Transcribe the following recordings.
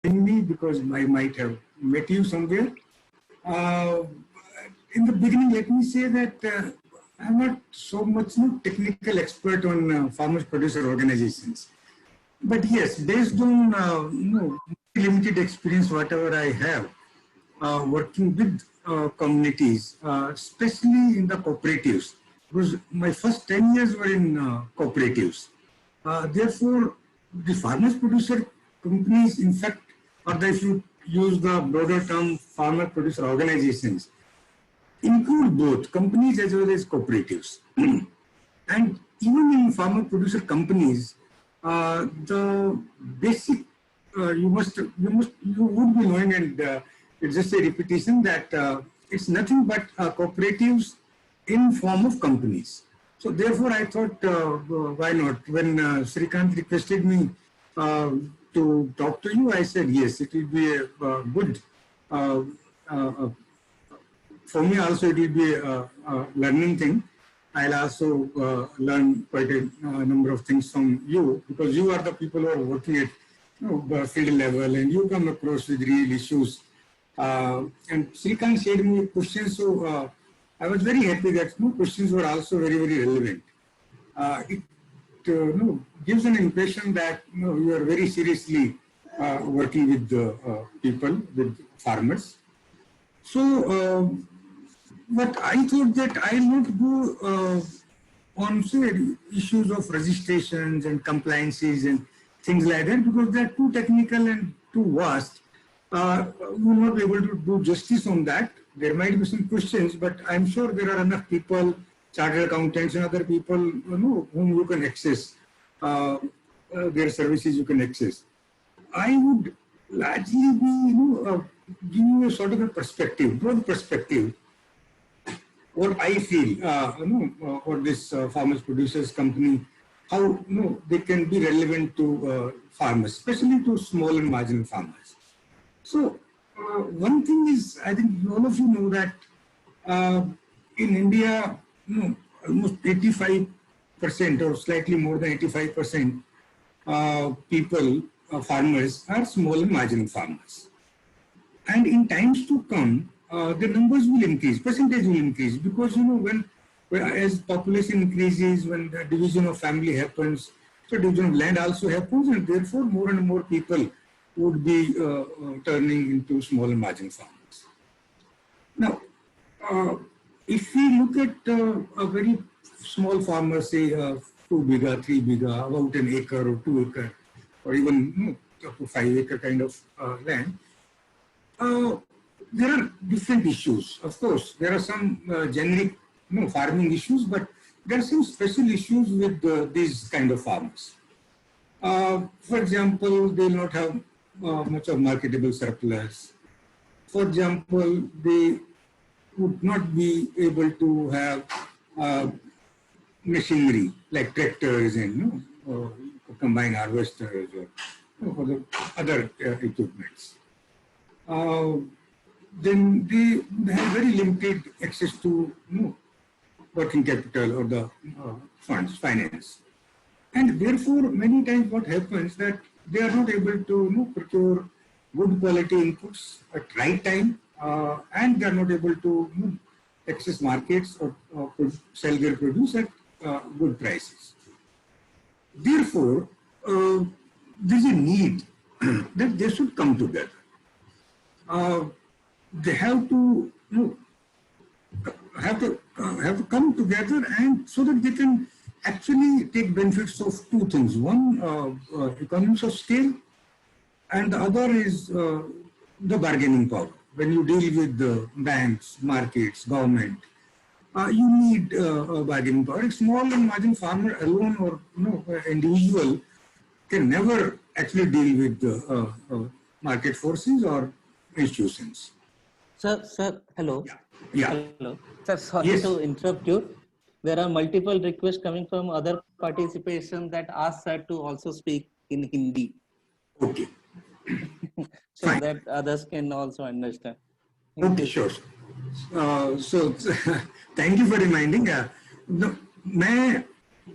me because I might have met you somewhere. Uh, in the beginning, let me say that I'm not so much technical expert on farmers producer organizations. But yes, based on limited experience, whatever I have, working with communities, especially in the cooperatives, because my first 10 years were in cooperatives. Therefore, the farmers producer companies, in fact, or if you use the broader term farmer producer organizations, include both companies as well as cooperatives. And even in farmer producer companies, the basic you would be knowing, and it's just a repetition that it's nothing but cooperatives in form of companies. So therefore, I thought, why not? When Srikanth requested me to talk to you, I said yes. It will be a good. For me also, it will be a learning thing. I'll also learn quite a number of things from you, because you are the people who are working at field level and you come across with real issues. And Srikanth shared me questions, so I was very happy that questions were also very, very relevant. It gives an impression that you are very seriously working with people, with farmers. So, but I thought that I'll not go on say issues of registrations and compliances and things like that, because they're too technical and too vast. We will not be able to do justice on that. There might be some questions, but I'm sure there are enough people, chartered accountants and other people, whom you can access, their services you can access. I would largely be, give you a sort of a perspective, broad perspective, what I feel, for this farmers producers company, how they can be relevant to farmers, especially to small and marginal farmers. So one thing is, I think all of you know that in India, almost 85% or slightly more than 85% people, farmers, are small and marginal farmers. And in times to come, the numbers will increase, percentage will increase, because when as population increases, when the division of family happens, so division of land also happens, and therefore more and more people would be turning into small and marginal farmers. Now, if we look at a very small farmer, say 2 bigha, 3 bigha, about an acre or 2 acre, or even up to 5 acre kind of land, there are different issues. Of course, there are some generic farming issues, but there are some special issues with these kind of farmers. For example, they will not have much of marketable surplus. For example, they would not be able to have machinery like tractors and combine harvesters or the other equipments. Then they have very limited access to working capital or the funds, finance. And therefore, many times what happens that they are not able to procure good quality inputs at right time, and they are not able to access markets or sell their produce at good prices. Therefore, there is a need that they should come together. They have to have to come together, and so that they can actually take benefits of two things. One, economies of scale, and the other is the bargaining power. When you deal with the banks, markets, government, you need bargaining power. A small and marginal farmer alone or individual can never actually deal with the market forces or institutions. Sir, hello. Yeah. Hello. Sir, sorry to interrupt you. There are multiple requests coming from other participation that ask sir to also speak in Hindi. Okay. So Fine. That others can also understand. Okay, sure. So thank you for reminding. मैं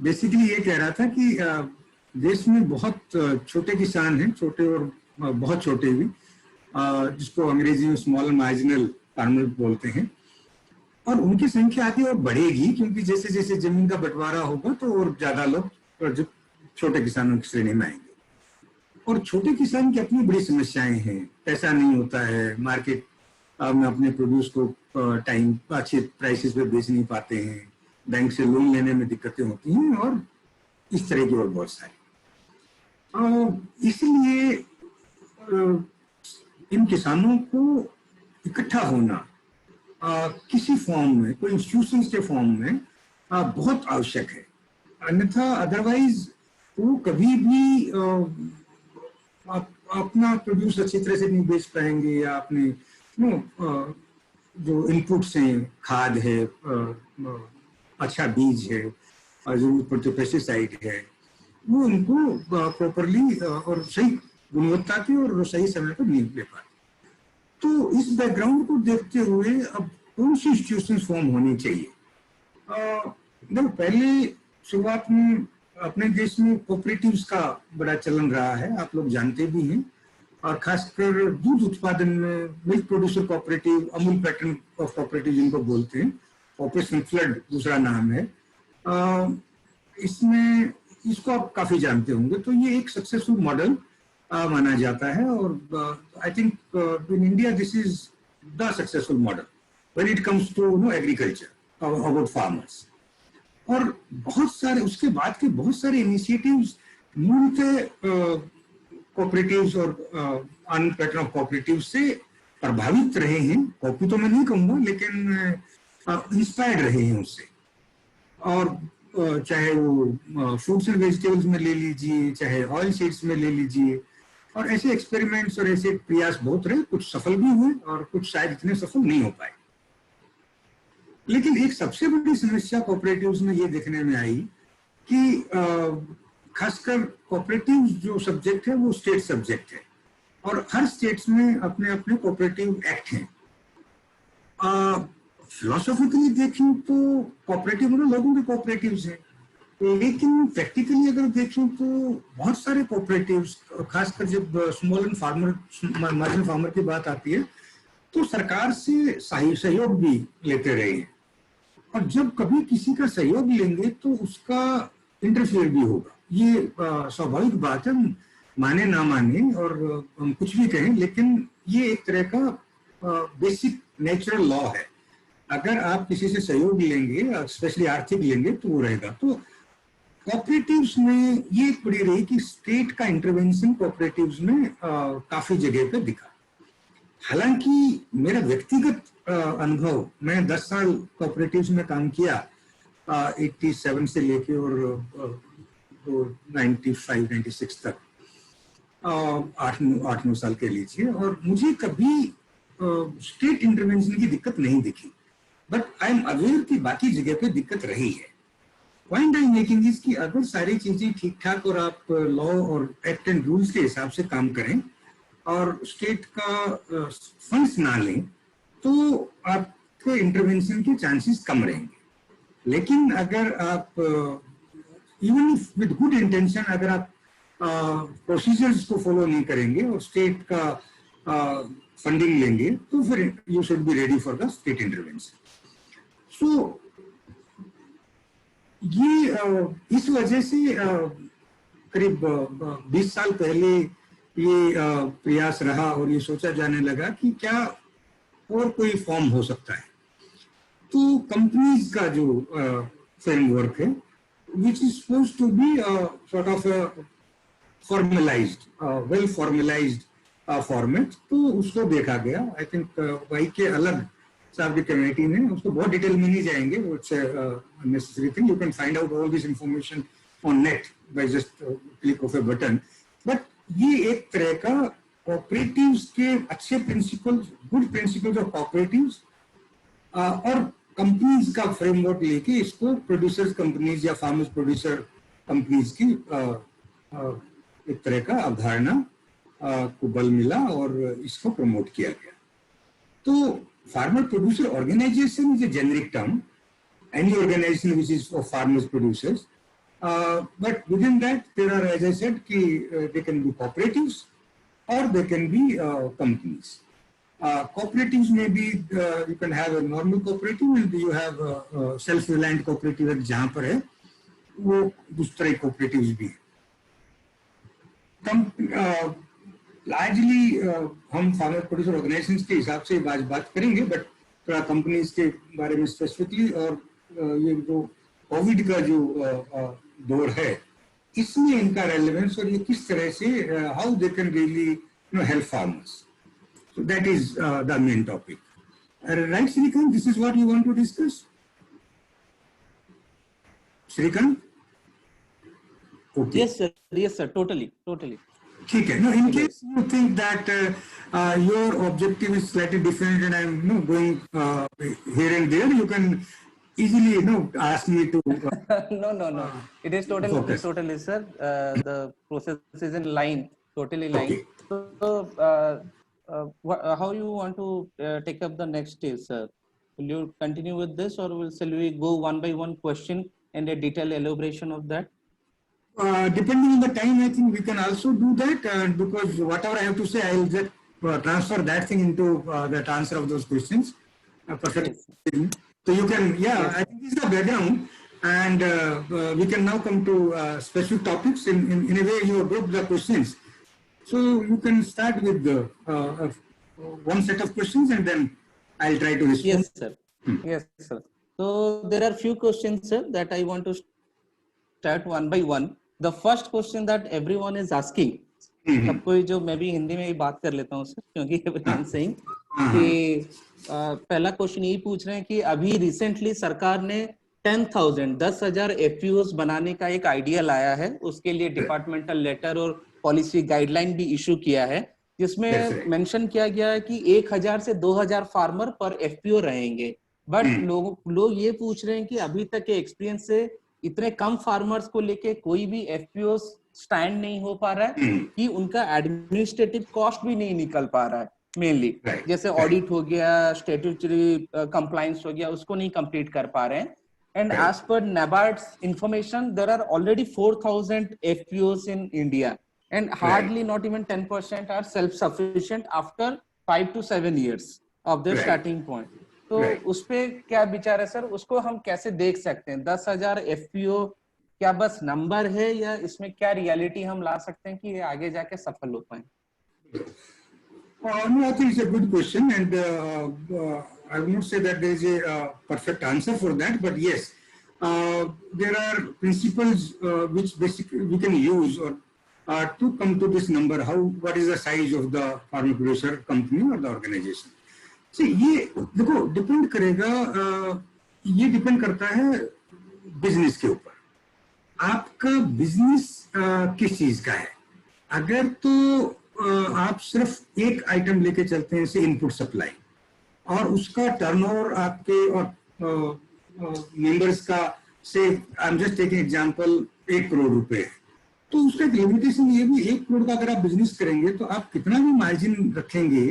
basically ये कह रहा था कि देश में बहुत छोटे किसान हैं, छोटे और बहुत छोटे भी, जिसको अंग्रेजी में स्मॉल मार्जिनल फार्मर बोलते हैं, और उनकी संख्या आगे और बढ़ेगी, क्योंकि जैसे जैसे जमीन का बंटवारा होगा तो और ज्यादा लोग जो छोटे किसानों की श्रेणी में आएंगे। और छोटे किसान की अपनी बड़ी समस्याएं हैं, पैसा नहीं होता है, मार्केट में अपने प्रोड्यूस को टाइम अच्छे प्राइसेस पे बेच नहीं पाते हैं, बैंक से लोन लेने में दिक्कतें होती हैं, और इस तरह की और बहुत सारी। इसलिए इन किसानों को इकट्ठा होना किसी फॉर्म में, कोई इंस्टीट्यूशंस के फॉर्म में बहुत आवश्यक है, अन्यथा अदरवाइज वो कभी भी अपना प्रोड्यूस अच्छी तरह से नहीं बेच पाएंगे, या अपने जो इनपुट्स हैं, खाद है, अच्छा बीज है, जरूरत पड़ते पेस्टिसाइड है, वो उनको प्रॉपरली और सही गुणवत्ता की और सही समय पर नहीं ले पाते। तो इस बैकग्राउंड को देखते हुए अब कौन सी इंस्टीट्यूशन फॉर्म होनी चाहिए? देखो, पहले शुरुआत में अपने देश में कोऑपरेटिव्स का बड़ा चलन रहा है, आप लोग जानते भी हैं, और खासकर दूध उत्पादन में milk producer cooperative, Amul pattern of cooperative जिनको बोलते हैं, ऑपरेशन फ्लड दूसरा नाम है। इसमें इसको आप काफी जानते होंगे। तो ये एक सक्सेसफुल मॉडल माना जाता है, और I think in India this is the successful model when it comes to agriculture about farmers. और बहुत सारे उसके बाद के बहुत सारे इनिशिएटिव्स मूलतः कोऑपरेटिव्स और अमूल पैटर्न ऑफ कोऑपरेटिव से प्रभावित रहे हैं। कॉपी तो मैं नहीं कहूंगा, लेकिन इंस्पायर्ड रहे हैं उससे। और चाहे वो फ्रूट्स एंड वेजिटेबल्स में ले लीजिए, चाहे ऑयल सीड्स में ले लीजिए, और ऐसे एक्सपेरिमेंट्स और ऐसे प्रयास बहुत रहे, कुछ सफल भी हुए और कुछ शायद इतने सफल नहीं हो पाए। लेकिन एक सबसे बड़ी समस्या कोऑपरेटिव्स में ये देखने में आई कि खासकर कोऑपरेटिव जो सब्जेक्ट है वो स्टेट सब्जेक्ट है, और हर स्टेट्स में अपने अपने कोऑपरेटिव एक्ट हैं। फिलोसॉफिकली देखें तो कोऑपरेटिव मतलब लोगों के कोऑपरेटिव्स हैं, लेकिन प्रैक्टिकली अगर देखें तो बहुत सारे कोऑपरेटिव्स, खासकर जब स्मॉल एंड मार्जिनल फार्मर की बात आती है, तो सरकार से सहयोग भी लेते रहे हैं। और जब कभी किसी का सहयोग लेंगे तो उसका इंटरफेयर भी होगा, ये स्वाभाविक बात है, माने ना माने और हम कुछ भी कहें, लेकिन ये एक तरह का बेसिक नेचुरल लॉ है। अगर आप किसी से सहयोग लेंगे, स्पेशली आर्थिक लेंगे, तो वो रहेगा। तो कोऑपरेटिव्स में ये एक बड़ी रही कि स्टेट का इंटरवेंशन कोऑपरेटिव्स में काफी जगह पे दिखा। हालांकि मेरा व्यक्तिगत अनुभव, मैं 10 साल कोऑपरेटिव्स में काम किया, 87 से लेके और 95-96 तक, 8-9 साल के लीजिए, और मुझे कभी स्टेट इंटरवेंशन की दिक्कत नहीं दिखी। बट आई एम अवेयर कि बाकी जगह पे दिक्कत रही है। Point I am making is कि अगर सारी चीजें ठीक ठाक और आप लॉ और एक्ट एंड रूल्स के हिसाब से काम करें और स्टेट का फंड्स ना लें, तो आपके इंटरवेंशन के चांसेस कम रहेंगे। लेकिन अगर आप इवन विद गुड इंटेंशन, अगर आप प्रोसीजर्स को फॉलो नहीं करेंगे और स्टेट का फंडिंग लेंगे, तो फिर you should be ready for the state intervention. So ये इस वजह से करीब 20 साल पहले ये प्रयास रहा और ये सोचा जाने लगा कि क्या और कोई फॉर्म हो सकता है। तो कंपनीज का जो फ्रेमवर्क है, which is supposed to be sort of a formalized, well formalized format, तो उसको देखा गया। आई थिंक वाई के अलग साहब की कमेटी ने, उसको बहुत डिटेल में नहीं जाएंगे, वो necessary thing, you can find out all this information on net by just click of A button. But ये एक तरह का कोऑपरेटिव्स के अच्छे principles, good principles of cooperatives और कंपनीज का फ्रेमवर्क लेके इसको प्रोड्यूसर्स कंपनीज या फार्मर्स प्रोड्यूसर कंपनीज की एक तरह का अवधारणा को बल मिला और इसको प्रमोट किया गया। तो farmer producer organization is a generic term, any organization which is for farmers producers, but within that there are, as I said, कि they can be cooperatives or they can be companies. Cooperatives may be, you can have a normal cooperative and you have a self-reliant cooperative जहाँ पर है वो दूसरे cooperatives भी है. Largely हम farmer producer organizations के हिसाब से बात करेंगे, but थोड़ा companies के बारे में specifically और ये जो कोविड का जो दौर है इसमें इनका relevance और ये किस तरह से how they can really help farmers. So that is the main topic. Right, Shrikant? This is what you want to discuss? Shrikant? Okay. Yes, sir. Totally. ठीक है. No, in case you think that your objective is slightly different and I'm going here and there, you can easily ask me to. No. It is totally, sir. The process is in line, totally line. Okay. So, how you want to take up the next stage, sir? Will you continue with this, or shall we go one by one question and a detailed elaboration of that? Depending on the time, I think we can also do that, because whatever I have to say, I will just transfer that thing into that answer of those questions. Perfect. Yes. So you can, I think this is the background, and we can now come to specific topics. In a way, you have grouped the questions. So you can start with the one set of questions, and then I'll try to respond. Yes, sir. Yes, sir. So there are few questions, sir, that I want to start one by one. The first question that everyone is asking, सबको जो मैं भी हिंदी में ही बात कर लेता हूँ, क्योंकि everyone saying कि पहला क्वेश्चन यही पूछ रहे हैं कि अभी रिसेंटली सरकार ने 10,000 FPOs बनाने का एक आइडिया लाया है, उसके लिए डिपार्टमेंटल लेटर और पॉलिसी गाइडलाइन भी इशू किया है, जिसमें मेंशन किया गया है कि 1,000 से 2,000 फार्मर पर FPO रहेंगे. बट लोग ये पूछ रहे हैं कि अभी तक के एक्सपीरियंस से इतने कम फार्मर्स को लेके कोई भी FPO स्टैंड नहीं हो पा रहा है कि उनका एडमिनिस्ट्रेटिव कॉस्ट भी नहीं निकल पा रहा है. मेनली जैसे ऑडिट हो गया, स्टैट्यूटरी कंप्लायंस हो गया, उसको नहीं कंप्लीट कर पा रहे हैं. And as per NABARD's information, there are already 4,000 FPOs in India, and hardly not even 10% are self-sufficient after 5 to 7 years of their starting point. तो उस पे क्या विचार है सर? उसको हम कैसे देख सकते हैं? 10,000 FPO क्या बस नंबर है, या इसमें क्या रियलिटी हम ला सकते हैं कि ये आगे जाके सफल हो पाए? No, I think it's a good question, and I will not say that there is a perfect answer for that, but yes, there are principles which basically we can use or to come to this number. What is the size of the farmer producer company or the organization? See, ये देखो depend करेगा, ये depend करता है business के ऊपर. आपका business किस चीज का है? अगर तो आप सिर्फ एक आइटम लेके चलते हैं, से इनपुट सप्लाई, और उसका टर्नओवर आपके और मेंबर्स का से I am just taking example 1 crore रुपए है, तो उसका एक लिमिटेशन ये भी 1 करोड़ का अगर आप बिजनेस करेंगे तो आप कितना भी मार्जिन रखेंगे,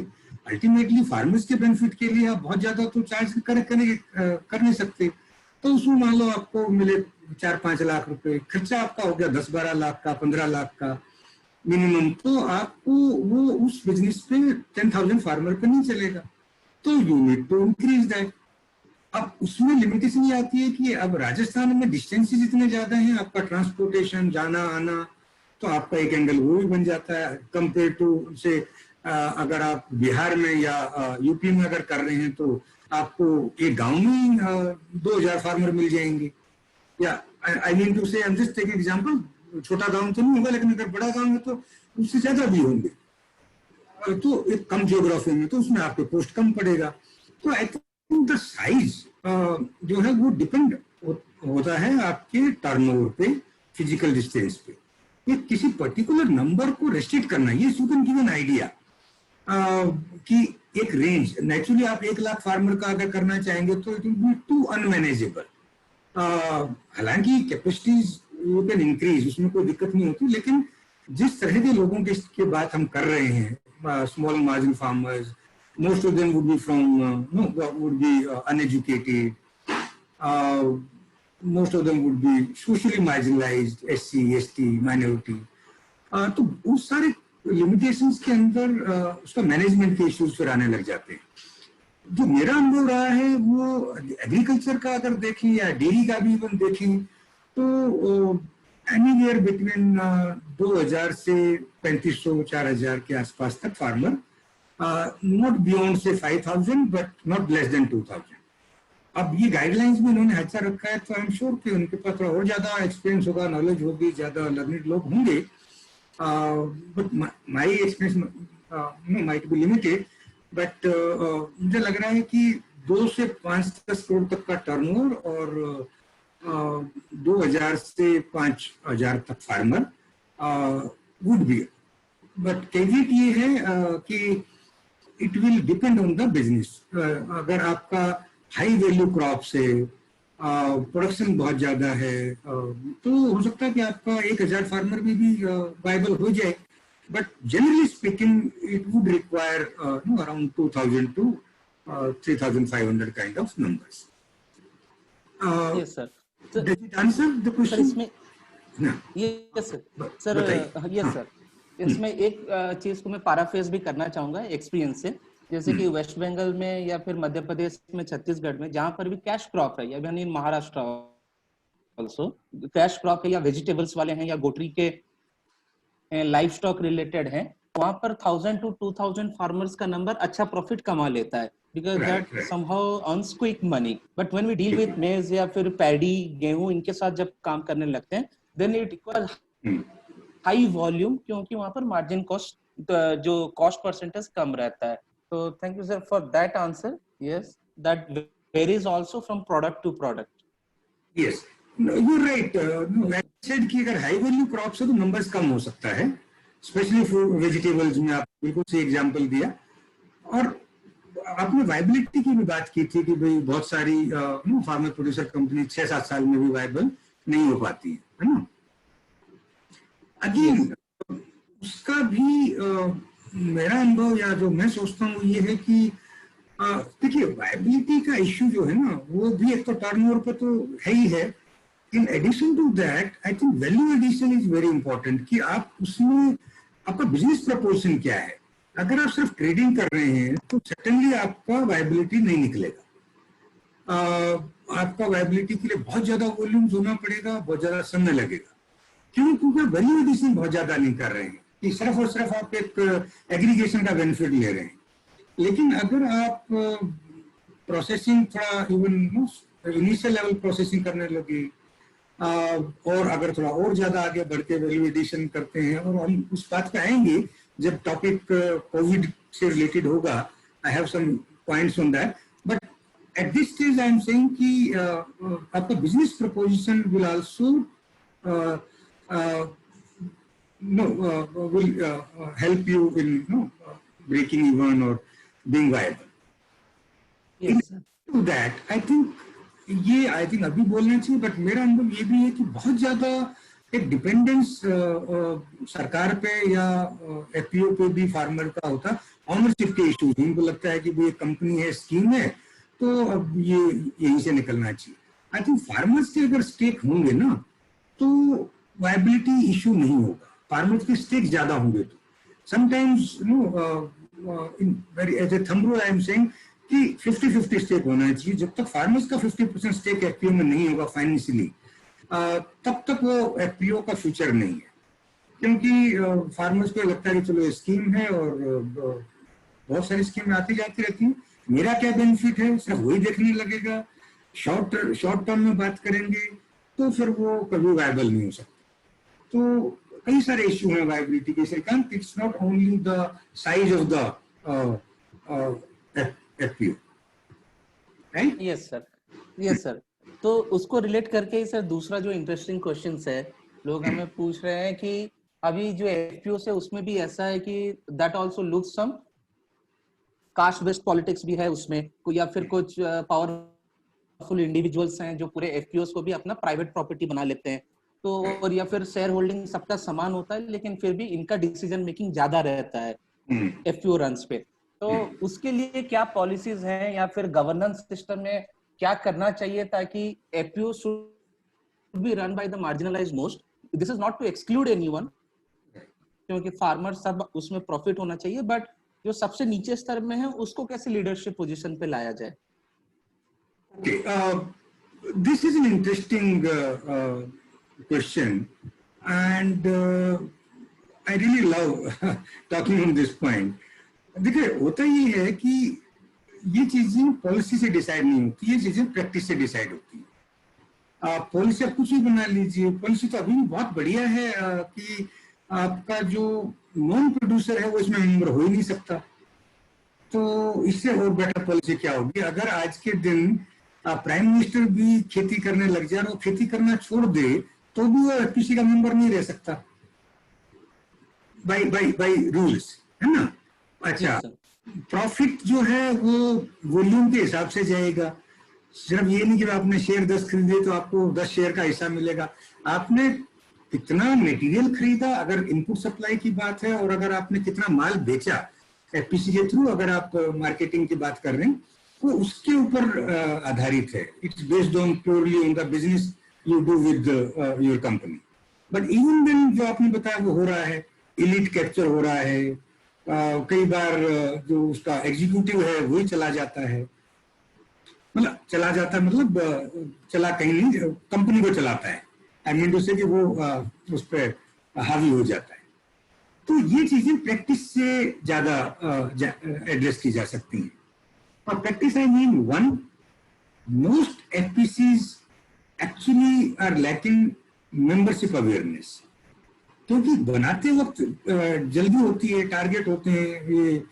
अल्टीमेटली फार्मर्स के बेनिफिट के लिए आप बहुत ज्यादा तो चार्ज कर नहीं सकते. तो उसमें मान लो आपको मिले 4-5 लाख रुपए, खर्चा आपका हो गया 10-12 लाख का, 15 लाख का मिनिमम, तो आपको वो उस बिजनेस पे 10,000 फार्मर पे नहीं चलेगा. तो you need to increase that. अब उसमें लिमिटेशन ये आती है कि अब राजस्थान में डिस्टेंसेस इतने ज्यादा हैं, आपका ट्रांसपोर्टेशन जाना आना, तो आपका एक एंगल वो भी बन जाता है कंपेयर टू से अगर आप बिहार में या यूपी में अगर कर रहे हैं तो आपको एक गांव में 2,000 फार्मर मिल जाएंगे. या आई मीन टू से I am just taking example, छोटा गांव तो नहीं होगा, लेकिन अगर बड़ा गांव है तो उससे ज्यादा भी होंगे. तो एक कम जियोग्राफी में तो उसमें आपको पोस्ट कम पड़ेगा. तो आई थिंक द साइज जो है वो डिपेंड होता है आपके टर्नओवर पे, फिजिकल डिस्टेंस पे. ये किसी पर्टिकुलर नंबर को रेस्ट्रिक्ट करना, ये you can give an idea कि एक रेंज. नेचुरली आप 1 लाख फार्मर का अगर करना चाहेंगे तो it will be too unmanageable. हालांकि कैपेसिटीज यू कैन इंक्रीज, उसमें कोई दिक्कत नहीं होती, लेकिन जिस तरह के लोगों के बात हम कर रहे हैं, small margin farmers, most of them would be uneducated, most of them would be socially marginalized, SC, ST, minority. तो उस सारे लिमिटेशंस के अंदर उसका मैनेजमेंट के इश्यूज फिर आने लग जाते हैं। जो मेरा अनुभव रहा है वो एग्रीकल्चर का अगर देखें या डेयरी का भी इवन देखें तो एनीवेयर बिटवीन 2000 से 3500-4000 के आसपास तक फार्मर, नॉट बियॉन्ड से 5000 बट नॉट लेस देन 2000। अब ये गाइडलाइंस में उन्होंने अच्छा रखा है तो आई एम श्योर कि उनके पास थोड़ा और ज्यादा एक्सपीरियंस होगा, नॉलेज होगी, ज्यादा लर्निड लोग होंगे, but my experience might be limited, but मुझे लग रहा है कि 2 से 5-10 करोड़ तक का टर्नओवर और 2000 से 5000 तक farmer would be, but caveat ये है कि it will depend on the business. अगर आपका हाई वैल्यू क्रॉप्स है, प्रोडक्शन बहुत ज्यादा है, तो हो सकता है कि आपका 1000 फार्मर में भी वायबल हो जाए, but generally speaking it would require around 2000 to 3500 kind of numbers. Yes sir. Does it answer the sir question? इसमें yes sir. Sir yes sir, इसमें एक चीज को मैं पैराफ्रेज भी करना चाहूंगा एक्सपीरियंस से, जैसे कि वेस्ट बंगाल में या फिर मध्य प्रदेश में, छत्तीसगढ़ में, जहां पर भी कैश क्रॉप है, या फिर इन महाराष्ट्र ऑल्सो कैश क्रॉप है, या वेजिटेबल्स वाले हैं, या गोटरी के लाइफ स्टॉक रिलेटेड है, वहां पर 1000 to 2000 फार्मर्स का नंबर अच्छा प्रॉफिट कमा लेता है, because that somehow earns quick money. But when we deal with maize या फिर पैडी, गेहूं, इनके साथ जब काम करने लगते हैं, then it requires high volume, क्योंकि वहां पर मार्जिन कॉस्ट, जो कॉस्ट परसेंटेज कम रहता है। तो thank you sir for that answer. Yes, that varies also from product to product. Yes, no, you're right. No, I said कि अगर हाई वैल्यू क्रॉप्स है तो नंबर्स कम हो सकता है, स्पेशली फॉर वेजिटेबल्स में आप बिल्कुल सही एग्जांपल दिया। और आपने वायबिलिटी की भी बात की थी कि भाई बहुत सारी फार्मर प्रोड्यूसर कंपनी 6-7 साल में भी वायबल नहीं हो पाती है ना। अगेन उसका भी मेरा अनुभव या जो मैं सोचता हूँ ये है कि देखिए वायबिलिटी का इश्यू जो है ना वो भी एक तो टर्नओवर पे तो है ही है। In addition to that I think value addition is very important कि आप उसमें आपका बिजनेस प्रपोर्शन क्या है। अगर आप सिर्फ ट्रेडिंग कर रहे हैं तो सर्टेनली आपका वायबिलिटी नहीं निकलेगा। आपका वायबिलिटी के लिए बहुत ज्यादा वॉल्यूम्स होना पड़ेगा, बहुत ज्यादा समय लगेगा। क्यों? क्योंकि वैल्यू एडिशन बहुत ज्यादा नहीं कर रहे हैं कि सिर्फ और सिर्फ आप एक एग्रीगेशन का बेनिफिट ले रहे हैं। लेकिन अगर आप प्रोसेसिंग थोड़ा इवन इनिशियल लेवल प्रोसेसिंग करने लगे और अगर थोड़ा और ज्यादा आगे बढ़ के वैल्यू एडिशन करते हैं, और हम उस बात पे आएंगे जब टॉपिक कोविड से रिलेटेड होगा, I have some points on that, but at this stage I am saying कि आपका business proposition will also will help you in breaking even or being viable. Yes, sir. To that, I think अभी बोलना चाहिए, but मेरा अनुभव ये भी है कि बहुत ज्यादा एक डिपेंडेंस सरकार पे या एफपीओ पे भी फार्मर का होता, ऑनरशिप के इश्यूज। उनको लगता है कि भाई कंपनी है, स्कीम है, तो अब ये यहीं से निकलना चाहिए। आई थिंक फार्मर्स के अगर स्टेक होंगे ना तो वायबिलिटी इश्यू नहीं होगा। फार्मर्स के स्टेक ज्यादा होंगे तो sometimes in very as a thumb rule I am saying कि 50-50 स्टेक होना चाहिए। जब तक फार्मर्स का 50% स्टेक एफपीओ में नहीं होगा फाइनेंशियली, तब तक वो एफपीओ का फ्यूचर नहीं है। क्योंकि फार्मर्स को लगता है कि चलो स्कीम है और बहुत सारी स्कीम आती जाती रहती है, मेरा क्या बेनिफिट है सिर्फ वही देखने लगेगा। शॉर्ट टर्म में बात करेंगे तो फिर वो कभी वायबल नहीं हो सकता। तो कई सारे इश्यू हैं वायबिलिटी के। Srikanth, it's not only the size of the FPO, right? Yes sir, yes sir. तो उसको रिलेट करके ही सर दूसरा जो इंटरेस्टिंग क्वेश्चन है, लोग हमें पूछ रहे हैं कि अभी जो एफपीओ है उसमें भी ऐसा है कि that also looks some caste based politics भी है उसमें, या फिर कुछ पावरफुल इंडिविजुअल्स हैं जो पूरे एफपीओ को भी अपना प्राइवेट प्रॉपर्टी बना लेते हैं। तो और या फिर शेयर होल्डिंग सबका समान होता है, लेकिन फिर भी इनका डिसीजन मेकिंग ज्यादा रहता है एफपीओ रन्स पे। तो उसके लिए क्या पॉलिसीज हैं या फिर गवर्नेंस सिस्टम में क्या करना चाहिए ताकि FPO should be run by the marginalised most? This is not to exclude anyone, क्योंकि फार्मर सब उसमें प्रॉफिट होना चाहिए, बट जो सबसे नीचे स्तर में है उसको कैसे लीडरशिप पोजीशन पे लाया जाए? Okay, this is an interesting question, and I really love talking on this point. देखिए, होता ये है कि ये चीजें पॉलिसी से डिसाइड नहीं होती, ये चीजें प्रैक्टिस से डिसाइड होती है। पॉलिसी आप कुछ भी बना लीजिए, पॉलिसी तो अभी भी बहुत बढ़िया है कि आपका जो नॉन प्रोड्यूसर है वो इसमें मेंबर हो ही नहीं सकता। तो इससे और बेटर पॉलिसी क्या होगी? अगर आज के दिन प्राइम मिनिस्टर भी खेती करने लग जाए और खेती करना छोड़ दे तो भी वो एफपीसी का मेंबर नहीं रह सकता बाय रूल्स, है ना? अच्छा, प्रॉफिट जो है वो वॉल्यूम के हिसाब से जाएगा। सिर्फ ये नहीं कि आपने शेयर 10 खरीदे तो आपको 10 शेयर का हिस्सा मिलेगा। आपने कितना मटेरियल खरीदा, अगर इनपुट सप्लाई की बात है, और अगर आपने कितना माल बेचा एफपीसी के थ्रू, अगर आप मार्केटिंग की बात कर रहे हैं, तो उसके ऊपर आधारित है। It's based on purely on the business you do with your company. But even then जो आपने बताया वो हो रहा है, इलीट कैप्चर हो रहा है, कई बार जो उसका एग्जीक्यूटिव है वही चला जाता है, मतलब चला जाता है मतलब चला कहीं नहीं, कंपनी को चलाता है। आई मीन टू से कि वो उस पर हावी हो जाता है। तो ये चीजें प्रैक्टिस से ज्यादा एड्रेस की जा सकती हैं। और practice I mean one, most FPCs actually are lacking membership awareness, क्योंकि बनाते वक्त जल्दी होती है, टारगेट होते हैं, ये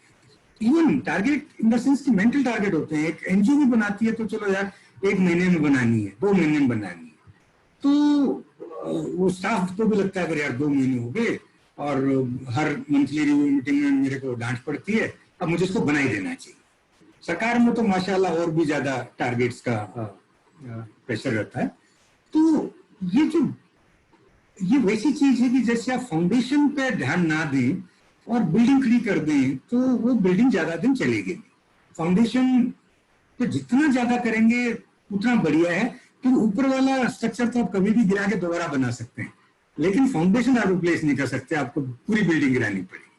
even target in the sense की मेंटल टारगेट होते हैं। एक एनजीओ भी बनाती है तो चलो यार 1 महीने में बनानी है, 2 महीने में बनानी है, तो वो स्टाफ को भी लगता है अगर यार 2 महीने हो गए और हर मंथली रिव्यू मीटिंग में मेरे को डांट पड़ती है, अब मुझे इसको बना ही देना चाहिए। सरकार में तो माशाल्लाह और भी ज्यादा टारगेट्स का प्रेशर रहता है। तो ये वैसी चीज है कि जैसे आप फाउंडेशन पे ध्यान ना दें और बिल्डिंग खड़ी कर दें तो वो बिल्डिंग ज्यादा दिन चलेगी। फाउंडेशन पे जितना ज्यादा करेंगे उतना बढ़िया है, क्योंकि ऊपर वाला स्ट्रक्चर तो आप कभी भी गिरा के दोबारा बना सकते हैं, लेकिन फाउंडेशन आप रिप्लेस नहीं कर सकते, आपको पूरी बिल्डिंग गिरानी पड़ेगी।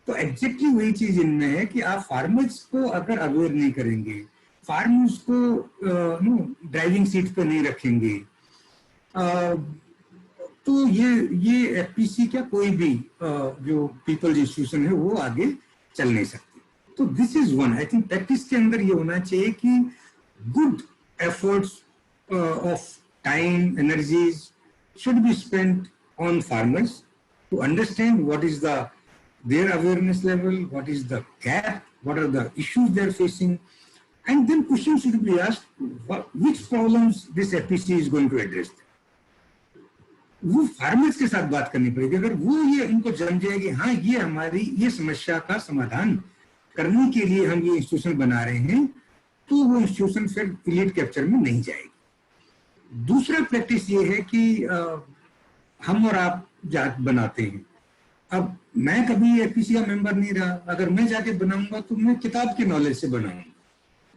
तो एग्जैक्टली वही चीज इनमें है कि आप फार्मर्स को अगर अवेयर नहीं करेंगे, फार्मर्स को ड्राइविंग सीट पे नहीं रखेंगे, तो ये एफपीसी क्या कोई भी जो पीपल्स इंस्टीट्यूशन है वो आगे चल नहीं सकती। तो this is one, I think practice के अंदर ये होना चाहिए कि good efforts of time, energies should be spent on farmers to understand what is their awareness level, what is the gap, what are the issues they are facing, and then questions should be asked, which problems this FPC is going to address. वो farmers के साथ बात करनी पड़ेगी। अगर वो ये उनको जम जाएगी, हाँ ये हमारी ये समस्या का समाधान करने के लिए हम ये इंस्टीट्यूशन बना रहे हैं, तो वो इंस्टीट्यूशन फिर इलीट कैप्चर में नहीं जाएगी। दूसरा प्रैक्टिस ये है कि हम और आप जात बनाते हैं। अब मैं कभी एफपीसी का मेंबर नहीं रहा, अगर मैं जाके बनाऊंगा तो मैं किताब के नॉलेज से बनाऊंगा,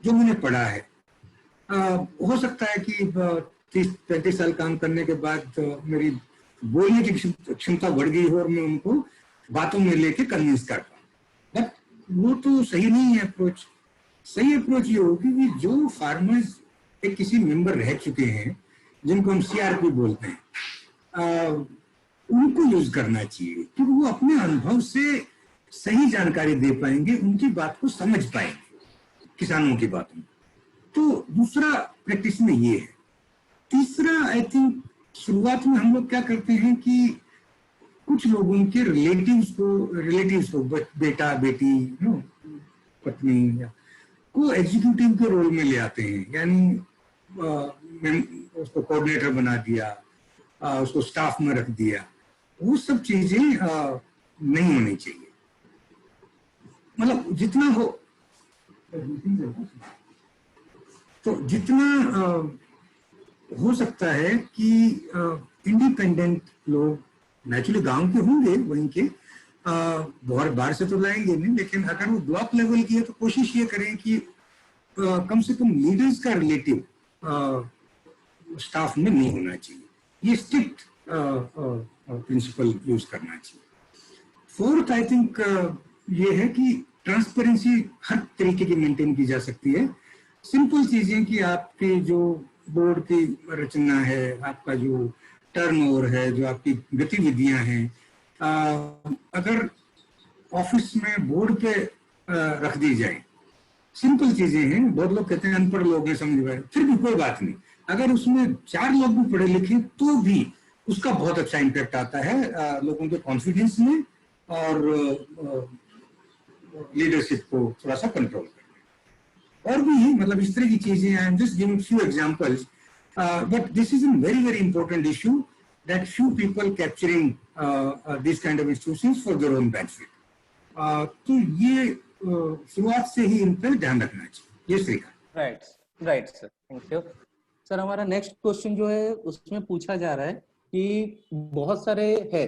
जो मैंने पढ़ा है। हो सकता है कि 30-35 साल काम करने के बाद मेरी बोलने की क्षमता बढ़ गई हो और मैं उनको बातों में लेके कन्विंस कर पाऊं, बट वो तो सही नहीं है अप्रोच। सही अप्रोच ये होगी कि जो फार्मर्स एक किसी मेंबर रह चुके हैं, जिनको हम सीआरपी बोलते हैं, उनको यूज करना चाहिए, क्योंकि वो अपने अनुभव से सही जानकारी दे पाएंगे, उनकी बात को समझ पाएंगे, किसानों की बातों। तो दूसरा प्रैक्टिस में ये है। तीसरा, आई थिंक शुरुआत में हम लोग क्या करते हैं कि कुछ लोगों के रिलेटिव्स को बेटा बेटी पत्नी को एग्जीक्यूटिव के रोल में ले आते हैं, यानी उसको कोऑर्डिनेटर बना दिया, उसको स्टाफ में रख दिया। वो सब चीजें नहीं होनी चाहिए। मतलब जितना हो तो जितना हो सकता है कि इंडिपेंडेंट लोग नेचुरली गांव के होंगे, वहीं के बहुत बाहर से तो लाएंगे नहीं, लेकिन अगर वो ब्लॉक लेवल की है तो कोशिश ये करें कि कम से कम लीडर्स का रिलेटिव स्टाफ में नहीं होना चाहिए। ये स्ट्रिक्ट प्रिंसिपल यूज करना चाहिए। फोर्थ आई थिंक ये है कि ट्रांसपेरेंसी हर तरीके की मेंटेन की जा सकती है। सिंपल चीजें कि आपकी जो बोर्ड की रचना है, आपका जो टर्नओवर है, जो आपकी गतिविधियां हैं, अगर ऑफिस में बोर्ड पे रख दी जाए, सिंपल चीजें हैं। बहुत लोग कहते हैं अनपढ़ लोग हैं, समझ गए, फिर भी कोई बात नहीं, अगर उसमें 4 लोग भी पढ़े लिखे तो भी उसका बहुत अच्छा इम्पैक्ट आता है लोगों के कॉन्फिडेंस में और लीडरशिप को थोड़ा सा कंट्रोल करने। और भी मतलब इस तरह की चीजें, I am just giving few examples, but this is a very very important issue that few people capturing this kind of institutions for their own benefit. तो ये शुरुआत से ही इन पर ध्यान रखना चाहिए। ये Srikanth. Right, right sir, thank you sir. हमारा नेक्स्ट क्वेश्चन जो है उसमें पूछा जा रहा है कि बहुत सारे है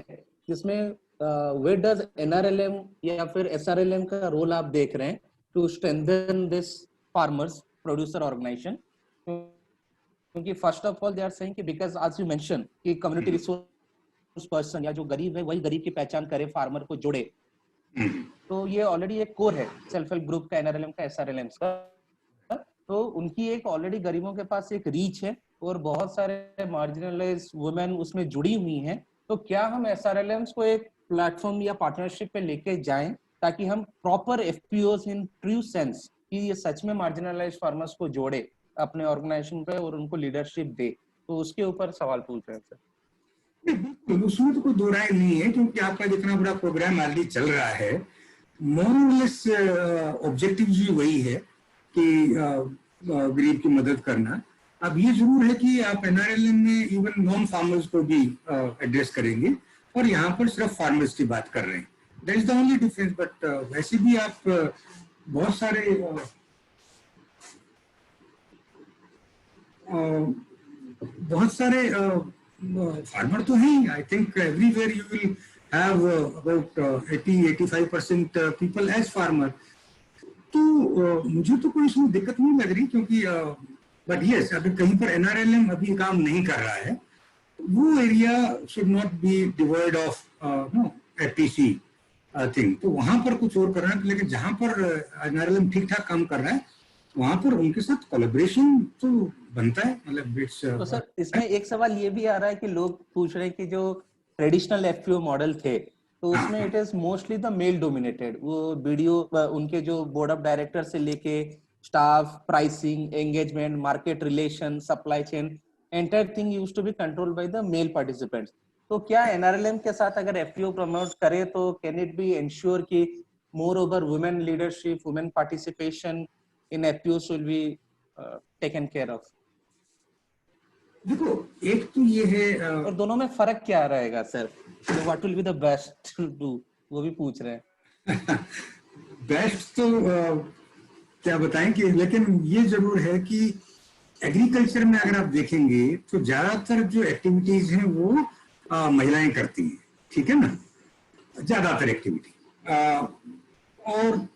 जिसमें वेयर डज एनआरएलएम या फिर एसआरएलएम का रोल आप देख रहे हैं to strengthen this farmers producer organization? क्योंकि first of all they are saying कि बिकॉज आज यू मेंशन कि कम्युनिटी रिसोर्स पर्सन या जो गरीब है वही गरीब की पहचान करे, फार्मर को जोड़े, तो ये ऑलरेडी एक कोर है सेल्फ हेल्प ग्रुप का, एनआरएलएम का, एसआरएलएम का। तो उनकी एक ऑलरेडी गरीबों के पास एक रीच है और बहुत सारे मार्जिनलाइज्ड वुमेन उसमें जुड़ी हुई हैं। तो क्या हम एसआरएलएम्स को एक प्लेटफॉर्म या पार्टनरशिप पे लेके जाएं ताकि हम प्रॉपर एफपीओस इन ट्रू सेंस कि ये सच में मार्जिनलाइज्ड फार्मर्स को जोड़े अपने ऑर्गेनाइजेशन पे और उनको लीडरशिप दे? तो उसके ऊपर सवाल पूछ रहे हैं सर। बिल्कुल, उसमें तो कोई दो राय नहीं है, क्योंकि आपका जितना बड़ा प्रोग्राम ऑलरेडी चल रहा है, मोरलेस ऑब्जेक्टिव भी वही है कि गरीब की मदद करना। अब ये जरूर है कि आप एनआरएलएम में इवन नॉन फार्मर्स को भी एड्रेस करेंगे और यहाँ पर सिर्फ फार्मर्स की बात कर रहे हैं, that is the only difference. But वैसे भी आप बहुत सारे फार्मर तो हैं। I think everywhere you will have about 80-85% people as farmer. तो मुझे तो कोई इसमें दिक्कत नहीं लग रही, क्योंकि बट यस, अगर कहीं पर एनआरएलएम अभी काम नहीं कर रहा है, वो area should not be devoid of APC thing, तो वहां पर कुछ और करना है। लेकिन जहां पर एनआरएलएम ठीक ठाक काम कर रहा है वहां पर उनके साथ कोलैबोरेशन तो बनता है। मतलब तो सर इसमें एक सवाल ये भी आ रहा है कि लोग पूछ रहे हैं कि जो ट्रेडिशनल एफपीओ मॉडल थे तो उसमें it is mostly the male dominated, वो बीडीओ उनके जो बोर्ड ऑफ डायरेक्टर से लेके staff, pricing, engagement, market relation, supply chain, entire thing used to be controlled by the male participants. तो क्या एनआरएलएम के साथ अगर एफपीओ प्रमोट करे तो कैन इट बी इंश्योर कि moreover women leadership, women participation in FPOs will be taken care of? देखो, एक तो ये है और दोनों में फर्क क्या रहेगा सर? तो what will be the best to do, वो भी पूछ रहे हैं। बेस्ट तो क्या बताएं कि, लेकिन ये जरूर है कि एग्रीकल्चर में अगर आप देखेंगे तो ज्यादातर जो एक्टिविटीज हैं वो महिलाएं करती हैं, ठीक है ना, ज्यादातर एक्टिविटी। और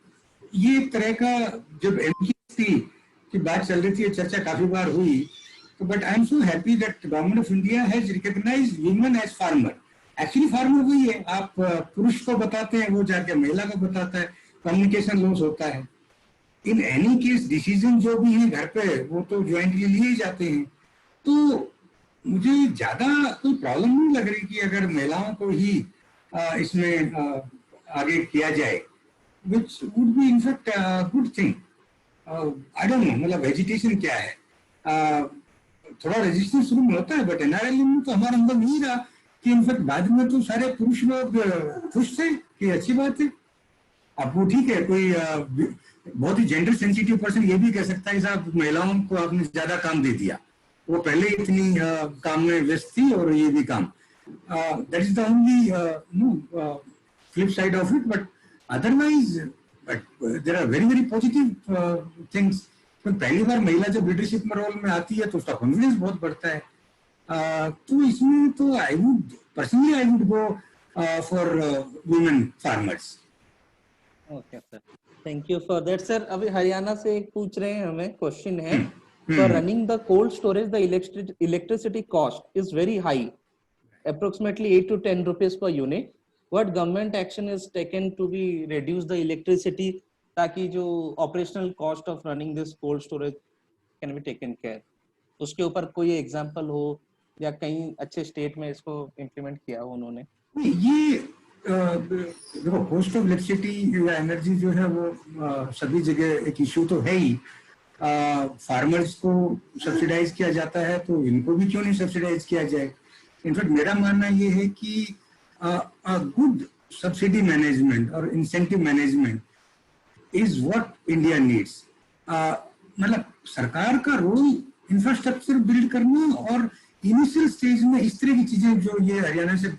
ये तरह का जब एमजीएसटी की बात चल रही थी, चर्चा काफी बार हुई, तो but I am so happy that government of India has recognised women as farmer. Actually farmer वही है, आप पुरुष को बताते हैं, वो जाके महिला को बताता है, कम्युनिकेशन लॉस होता है। इन एनी केस डिसीजन जो भी है घर पे वो तो ज्वाइंटली लिए ही जाते हैं। तो मुझे ज्यादा कोई प्रॉब्लम नहीं लग रही कि अगर महिलाओं को ही इसमें आगे किया जाए, which would be in fact a good thing. I don't know, मतलब वेजिटेशन क्या है, थोड़ा रेजिस्टेंस शुरू में होता है, बट एनआरएलएम में तो हमारा अनुभव नहीं रहा कि इनफैक्ट बाद में तो सारे पुरुष लोग खुश थे कि अच्छी बात है। अब वो ठीक है, कोई बहुत ही जेंडर सेंसिटिव पर्सन ये भी कह सकता है साहब महिलाओं को आपने ज्यादा काम दे दिया, वो पहले इतनी काम में व्यस्त थी और ये भी काम, that is the only flip side of it. But otherwise there are very very positive things. तो पहली बार महिला जब लीडरशिप में रोल में आती है तो उसका कॉन्फिडेंस बहुत बढ़ता है। तो इसमें तो I would personally I would go for women farmers. Okay sir, thank you for that sir. अभी हरियाणा से एक पूछ रहे हैं, हमें क्वेश्चन है, for running the cold storage the electricity cost is very high, approximately 8 to 10 rupees per unit. what government action is taken to be reduce the electricity ताकि जो operational cost of running this cold storage can be taken care, उसके ऊपर कोई example हो या कहीं अच्छे state में इसको इम्प्लीमेंट किया हो उन्होंने? ये देखो, कॉस्ट ऑफ इलेक्ट्रिसिटी या एनर्जी जो है वो सभी जगह एक इशू तो है ही। फार्मर्स को सब्सिडाइज किया जाता है तो इनको भी क्यों नहीं सब्सिडाइज किया जाए। इनफैक्ट मेरा मानना ये है कि गुड सब्सिडी मैनेजमेंट और incentive management is what India needs. मतलब सरकार का रोल इंफ्रास्ट्रक्चर बिल्ड करना और इनिशियल स्टेज में इस तरह की चीजें जो ये हरियाणा से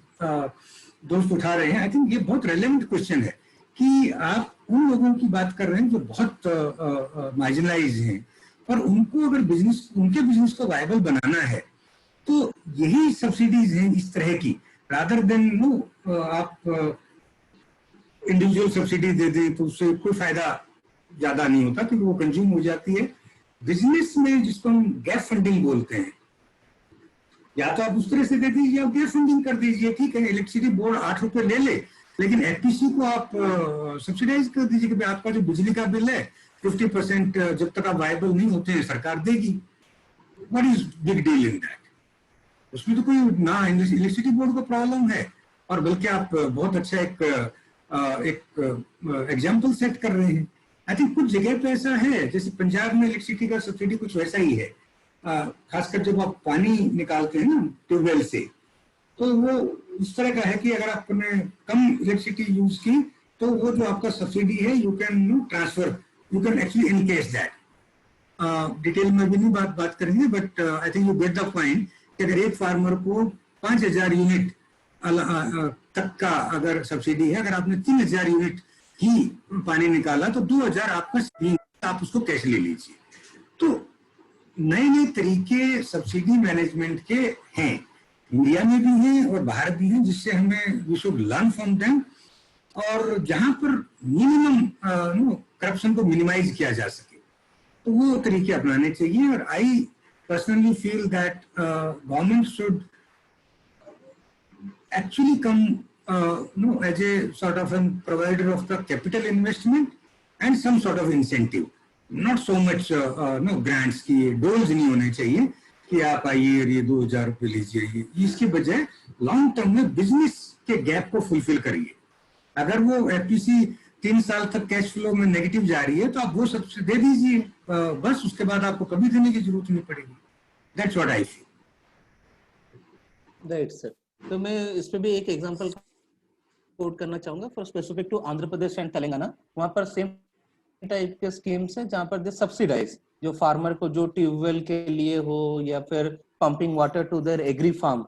दोस्त उठा रहे हैं, आई थिंक ये बहुत रेलेवेंट क्वेश्चन है कि आप उन लोगों की बात कर रहे हैं जो बहुत मार्जिनलाइज हैं, और उनको अगर बिजनेस, उनके बिजनेस को वायबल बनाना है तो यही सब्सिडीज हैं इस तरह की, रादर देन नो आप इंडिविजुअल सब्सिडी दे दें तो उससे कोई फायदा ज्यादा नहीं होता क्योंकि वो कंज्यूम हो जाती है। बिजनेस में जिसको हम गैप फंडिंग बोलते हैं, या तो आप उस तरह से दे दीजिए, आप गैप फंडिंग कर दीजिए। ठीक है, इलेक्ट्रिसिटी बोर्ड 8 रुपए ले ले, लेकिन एफपीसी को आप सब्सिडाइज कर दीजिए कि आपका जो बिजली का बिल है 50% जब तक आप वायबल नहीं होते हैं सरकार देगी। What is big deal in that? उसमें तो कोई ना इलेक्ट्रिसिटी बोर्ड को प्रॉब्लम है, और बल्कि आप बहुत अच्छा एक एग्जाम्पल सेट कर रहे हैं। आई थिंक कुछ जगह पे ऐसा है, जैसे पंजाब में इलेक्ट्रिसिटी का सब्सिडी कुछ वैसा ही है। खासकर जब आप पानी निकालते हैं ना ट्यूबवेल से, तो वो इस तरह का है कि अगर आपने कम इलेक्ट्रिसिटी यूज की तो वो जो आपका सब्सिडी है you can transfer, you can actually in case that. Detail में भी नहीं बात करेंगे, but I think you get the point कि अगर एक फार्मर को 5000 यूनिट तक का अगर सब्सिडी है, अगर आपने 3000 यूनिट ही पानी निकाला तो 2000 आपका, आप उसको कैश ले लीजिए। तो नए नए तरीके सब्सिडी मैनेजमेंट के हैं, इंडिया में भी हैं और बाहर भी हैं, जिससे हमें we should learn from them, और जहां पर मिनिमम करप्शन को मिनिमाइज किया जा सके तो वो तरीके अपनाने चाहिए। और I personally feel that government should actually come as a sort of a provider of the capital investment and some sort of incentive, not so much grants की डोल्स नहीं होने चाहिए कि आप आइए और ये 2000 रुपये लीजिए। इसके बजाय लॉन्ग टर्म में बिजनेस के गैप को फुलफिल करिए। अगर वो एफपीसी 3 साल तक कैश फ्लो में नेगेटिव जा रही है तो आप वो सब्सिडी दे दीजिए, बस उसके बाद आपको कभी देने की जरूरत नहीं पड़ेगी। That's what I feel. Right sir, तो मैं इस पे भी एक एग्जांपल कोट करना चाहूंगा for specific to Andhra Pradesh and Telangana. वहां पर सेम टाइप के स्कीम्स है जहां पर दे सब्सिडाइज जो फार्मर को जो ट्यूबवेल के लिए हो या फिर pumping water to their agri farm,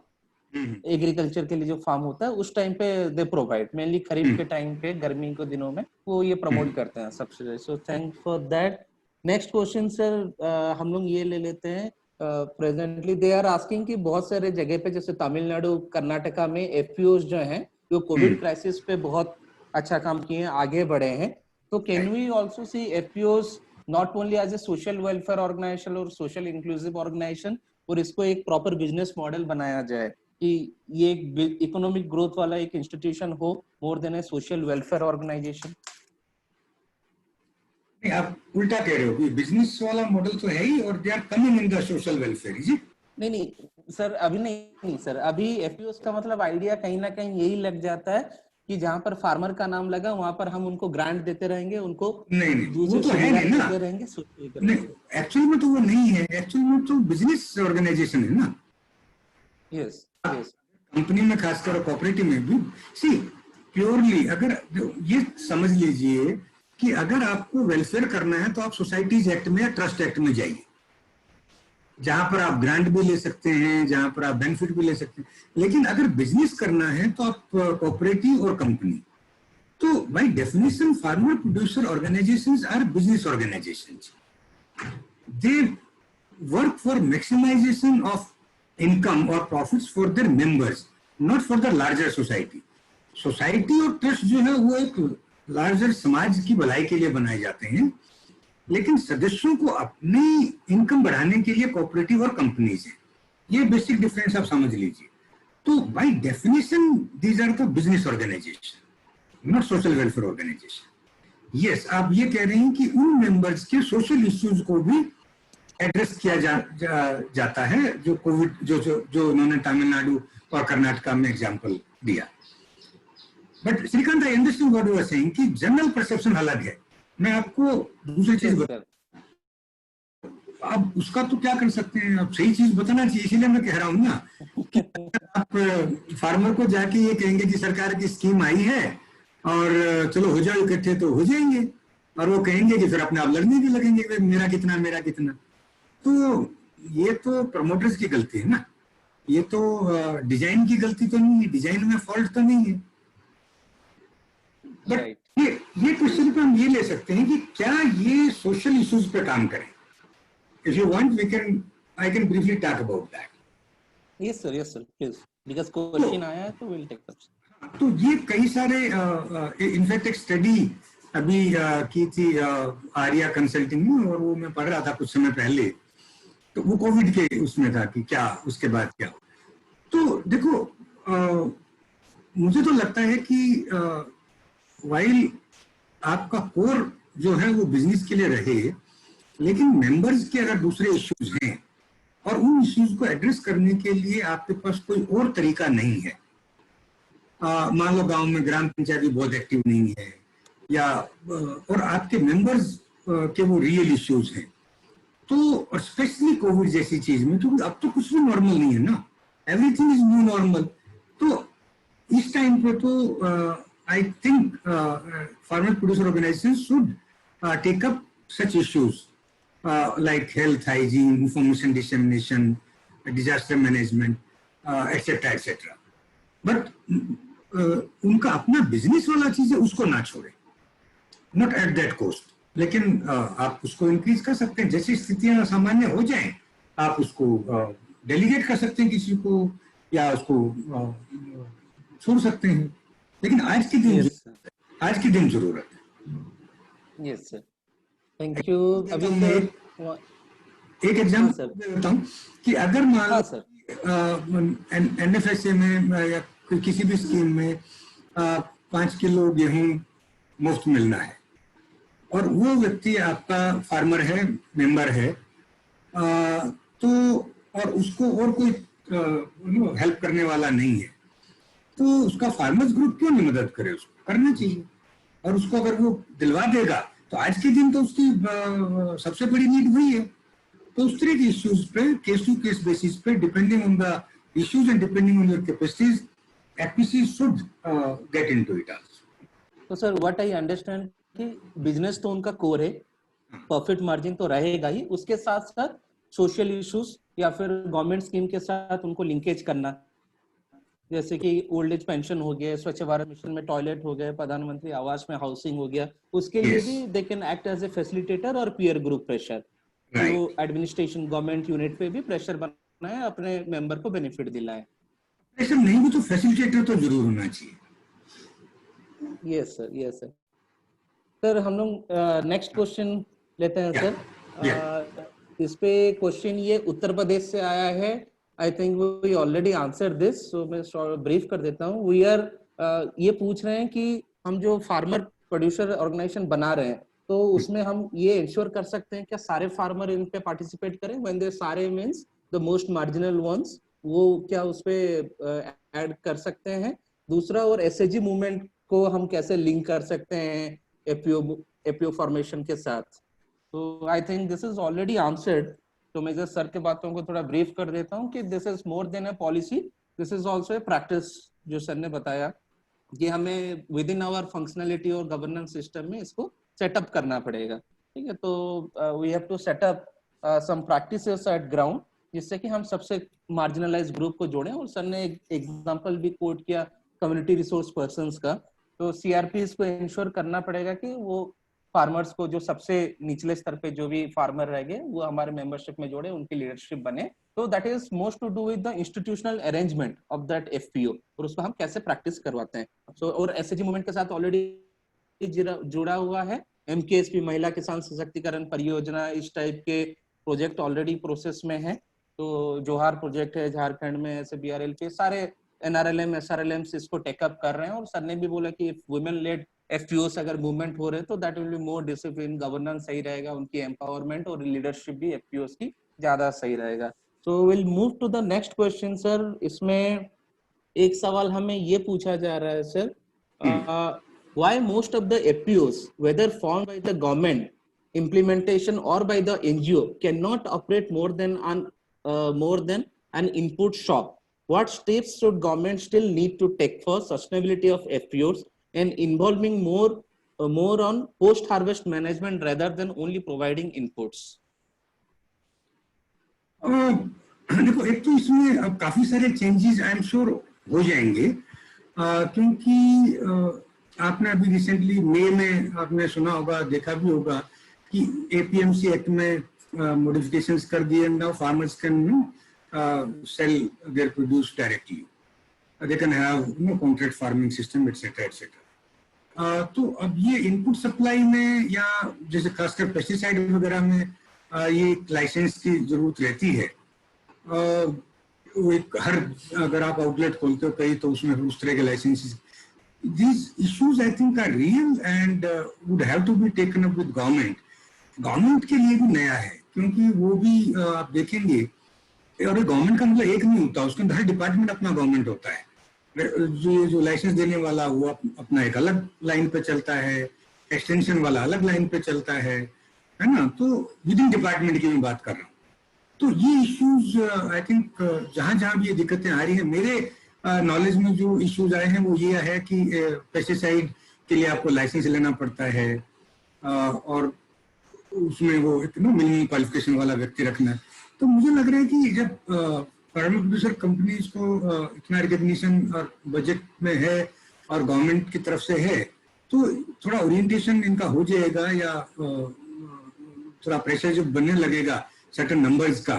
agriculture के लिए जो फार्म होता है उस टाइम पे दे प्रोवाइड, मेनली खरीफ के टाइम पे, गर्मी के दिनों में वो ये प्रमोट करते हैं subsidise. So thank for that. Next question sir हम लोग ये ले लेते हैं। प्रेजेंटली दे आर आस्किंग कि बहुत सारे जगह पे जैसे तमिलनाडु, कर्नाटका में एफपीओस जो हैं जो कोविड क्राइसिस पे बहुत अच्छा काम किए हैं, आगे बढ़े हैं। तो can we also see FPOs not only as a social welfare organization और सोशल इंक्लूसिव ऑर्गेनाइजेशन, और इसको एक प्रॉपर बिजनेस मॉडल बनाया जाए कि ये एक इकोनॉमिक ग्रोथ वाला एक इंस्टीट्यूशन हो मोर देन ए सोशल वेलफेयर ऑर्गेनाइजेशन? नहीं, आप उल्टा कह रहे हो कि बिजनेस वाला मॉडल तो है ही और they are coming in the social welfare. जी नहीं सर, अभी नहीं सर, अभी एफपीओस का मतलब आइडिया कहीं ना कहीं यही लग जाता है कि जहां पर फार्मर का नाम लगा वहां पर हम उनको ग्रांट देते रहेंगे, उनको नहीं वो तो है नहीं ना, रहेंगे। नहीं एक्चुअली में तो वो नहीं है, एक्चुअली में तो बिजनेस ऑर्गेनाइजेशन है ना। यस कंपनी में खासकर कोऑपरेटिव में भी सी प्योरली अगर ये समझ लीजिए कि अगर आपको वेलफेयर करना है तो आप सोसाइटीज एक्ट में या ट्रस्ट एक्ट में जाइए, जहां पर आप ग्रांट भी ले सकते हैं, जहां पर आप बेनिफिट भी ले सकते हैं। लेकिन अगर बिजनेस करना है तो आप कोऑपरेटिव और कंपनी, तो by definition farmer producer organizations are business organizations. They work for maximization of income और profits for their members, not for the larger society. Society और ट्रस्ट जो है वो एक लार्जर समाज की भलाई के लिए बनाए जाते हैं, लेकिन सदस्यों को अपनी इनकम बढ़ाने के लिए कोऑपरेटिव और कंपनीज है। ये बेसिक डिफरेंस आप समझ लीजिए। तो by definition these are the business organisation, not social welfare organisation. Yes, आप ये कह रहे हैं कि उन मेंबर्स के सोशल इश्यूज को भी एड्रेस किया जाता है, जो कोविड जो उन्होंने तमिलनाडु और कर्नाटका में एग्जांपल दिया. But Srikanth, I understand what you are saying कि जनरल परसेप्शन अलग है. मैं आपको दूसरी चीज बता, आप उसका तो क्या कर सकते हैं, आप सही चीज बताना चाहिए. इसीलिए मैं कह रहा हूँ ना कि आप फार्मर को जाके ये कहेंगे कि सरकार की स्कीम आई है और चलो हो जाओ इकट्ठे, तो हो जाएंगे, और वो कहेंगे कि फिर अपने आप लड़ने भी लगेंगे, मेरा कितना मेरा कितना. तो ये तो प्रमोटर्स की गलती है ना, ये तो डिजाइन की गलती तो नहीं है, डिजाइन में फॉल्ट तो नहीं है. बट ये क्वेश्चन पे हम ये ले सकते हैं कि क्या ये सोशल इश्यूज पे काम करें. If you want, I can briefly talk about that. Yes sir, please. Because question आया है तो we'll take that. तो ये कई सारे इनफैक्ट एक स्टडी अभी की थी आर्या कंसल्टिंग में, और वो मैं पढ़ रहा था कुछ समय पहले. तो वो कोविड के उसमें था कि क्या उसके बाद क्या. तो देखो, मुझे तो लगता है कि वाइल आपका कोर जो है वो बिजनेस के लिए रहे, लेकिन मेंबर्स के अगर दूसरे इश्यूज हैं और उन इश्यूज को एड्रेस करने के लिए आपके पास कोई और तरीका नहीं है, मान लो गांव में ग्राम पंचायत भी बहुत एक्टिव नहीं है, या और आपके मेंबर्स के वो रियल इश्यूज हैं, तो और स्पेशली कोविड जैसी चीज में, तो अब तो कुछ भी नॉर्मल नहीं है ना, एवरीथिंग इज न्यू नॉर्मल. तो इस टाइम पे तो I think farmer producer organisation should take up such issues like health, hygiene, information dissemination, disaster management, etc. etc. But उनका अपना बिजनेस वाला चीज है उसको ना छोड़े, नॉट एट दैट कॉस्ट. लेकिन आप उसको इंक्रीज कर सकते हैं, जैसी स्थितियां सामान्य हो जाएं आप उसको डेलीगेट कर सकते हैं किसी को, या उसको छोड़ सकते हैं. लेकिन आज के दिन जरूरत है. Yes sir, thank you. अभी एक एग्जांपल देता हूँ कि अगर मान लो एनएफएसए में या किसी भी स्कीम में 5 किलो गेहूं मुफ्त मिलना है, और वो व्यक्ति आपका फार्मर है, मेंबर है, तो और उसको और कोई हेल्प करने वाला नहीं है, तो उसका फार्मर्स ग्रुप क्यों नहीं मदद करे, उसको करना चाहिए. और उसको अगर वो दिलवा देगा तो आज के दिन तो उसकी सबसे बड़ी नीड वही है. तो उस तरह के इश्यूज पे केस टू केस बेसिस पे, depending on the issues and depending on your capacities, FPC should get into it also. तो सर व्हाट आई अंडरस्टैंड कि बिजनेस तो उनका कोर है, प्रॉफिट मार्जिन तो रहेगा ही, उसके साथ साथ सोशल इश्यूज या फिर गवर्नमेंट स्कीम के साथ उनको लिंकेज करना, जैसे कि ओल्ड एज पेंशन हो गया, स्वच्छ भारत मिशन में टॉयलेट हो गया, प्रधानमंत्री आवास में हाउसिंग हो गया, उसके लिए भी they can act as a facilitator और पीयर ग्रुप प्रेशर. तो एडमिनिस्ट्रेशन गवर्नमेंट यूनिट पे भी प्रेशर बनाना है, अपने मेंबर को बेनिफिट दिलाए. प्रेशर नहीं भी तो फैसिलिटेटर तो जरूर होना चाहिए. Yes sir. सर हम लोग नेक्स्ट क्वेश्चन लेते हैं सर. इस पे क्वेश्चन ये उत्तर प्रदेश से आया है. I think we already answer this, so मैं ब्रीफ कर देता हूँ. वी आर ये पूछ रहे हैं कि हम जो फार्मर प्रोड्यूसर ऑर्गेनाइजेशन बना रहे हैं, तो उसमें हम ये इंश्योर कर सकते हैं क्या सारे फार्मर इन पे पार्टिसिपेट करें? व्हेन दे सारे means the most marginal ones, वो क्या उस पे ऐड कर सकते हैं? दूसरा, और एसएजी मूवमेंट को हम कैसे लिंक कर सकते हैं एपीओ फॉर्मेशन के साथ? तो I think this is already answered. तो मैं जस्ट सर के बातों को थोड़ा ब्रीफ कर देता हूँ कि this is more than a policy, this is also a practice. जो सर ने बताया कि हमें विद इन आवर फंक्शनलिटी और गवर्नेंस सिस्टम में इसको सेटअप करना पड़ेगा. ठीक है, तो we have to setup some practices at ground, जिससे कि हम सबसे मार्जिनलाइज ग्रुप को जोड़ें. और सर ने एक एग्जांपल भी कोट किया कम्युनिटी रिसोर्स पर्संस का. तो सीआरपी इसको इंश्योर करना पड़ेगा कि वो फार्मर्स को, जो सबसे निचले स्तर पे जो भी फार्मर रह गए, वो हमारे मेंबरशिप में जोड़े, उनकी लीडरशिप बने. तो that is most to do with the institutional arrangement of that FPO, और उसको हम कैसे प्रैक्टिस करवाते हैं. सो और एसएजी मूवमेंट के साथ ऑलरेडी जुड़ा हुआ है एमकेएसपी, महिला किसान सशक्तिकरण परियोजना. इस टाइप के प्रोजेक्ट ऑलरेडी प्रोसेस में है. तो जोहार प्रोजेक्ट है झारखंड में, ऐसे बीआरएल के सारे NRLM SRLMs इसको टेकअप कर रहे हैं, और सर ने भी बोला कि वुमेन लेड FPOs अगर मूवमेंट हो रहे तो that will be more discipline, governance सही रहेगा, उनकी एम्पावरमेंट और लीडरशिप भी FPOs की ज्यादा सही रहेगा. So will move to the next question sir. इसमें एक सवाल हमें ये पूछा जा रहा है sir, why most of the FPOs, whether formed by the government implementation or by the NGO, cannot operate more than an input shop? What steps should government still need to take for sustainability of FPOs and involving more on post harvest management rather than only providing inputs? देखो, एक तो इसमें अब काफी सारे changes I am sure हो जाएंगे, क्योंकि आपने अभी रिसेंटली मई में आपने सुना होगा, देखा भी होगा कि APMC एक्ट में मॉडिफिकेशंस कर दिए. Now farmers can sell their produce directly, they can have contract farming system etcetera etcetera. तो अब ये इनपुट सप्लाई में या जैसे खासकर पेस्टिसाइड वगैरह में ये लाइसेंस की जरूरत रहती है. हर अगर आप आउटलेट खोलते हो कहीं तो उसमें उस तरह के licences. These issues I think are real and would have to be taken up with government. Government के लिए भी नया है, क्योंकि वो भी आप देखेंगे, और गवर्नमेंट का मतलब एक नहीं होता, उसके अंदर हर डिपार्टमेंट अपना गवर्नमेंट होता है. जो लाइसेंस देने वाला वो अपना एक अलग लाइन पे चलता है, एक्सटेंशन वाला अलग लाइन पे चलता है ना. तो विद इन डिपार्टमेंट की मैं बात कर रहा हूँ. तो ये इश्यूज आई थिंक जहां जहां भी ये दिक्कतें आ रही हैं, मेरे नॉलेज में जो इश्यूज आए हैं वो ये है कि पेस्टिसाइड के लिए आपको लाइसेंस लेना पड़ता है, और उसमें वो मिनिमम क्वालिफिकेशन वाला व्यक्ति रखना है. तो मुझे लग रहा है कि जब फार्मर प्रोड्यूसर कंपनीज को इतना रिकग्निशन और बजट में है और गवर्नमेंट की तरफ से है, तो थोड़ा ओरिएंटेशन इनका हो जाएगा, या थोड़ा प्रेशर जब बनने लगेगा, सर्टेन नंबर्स का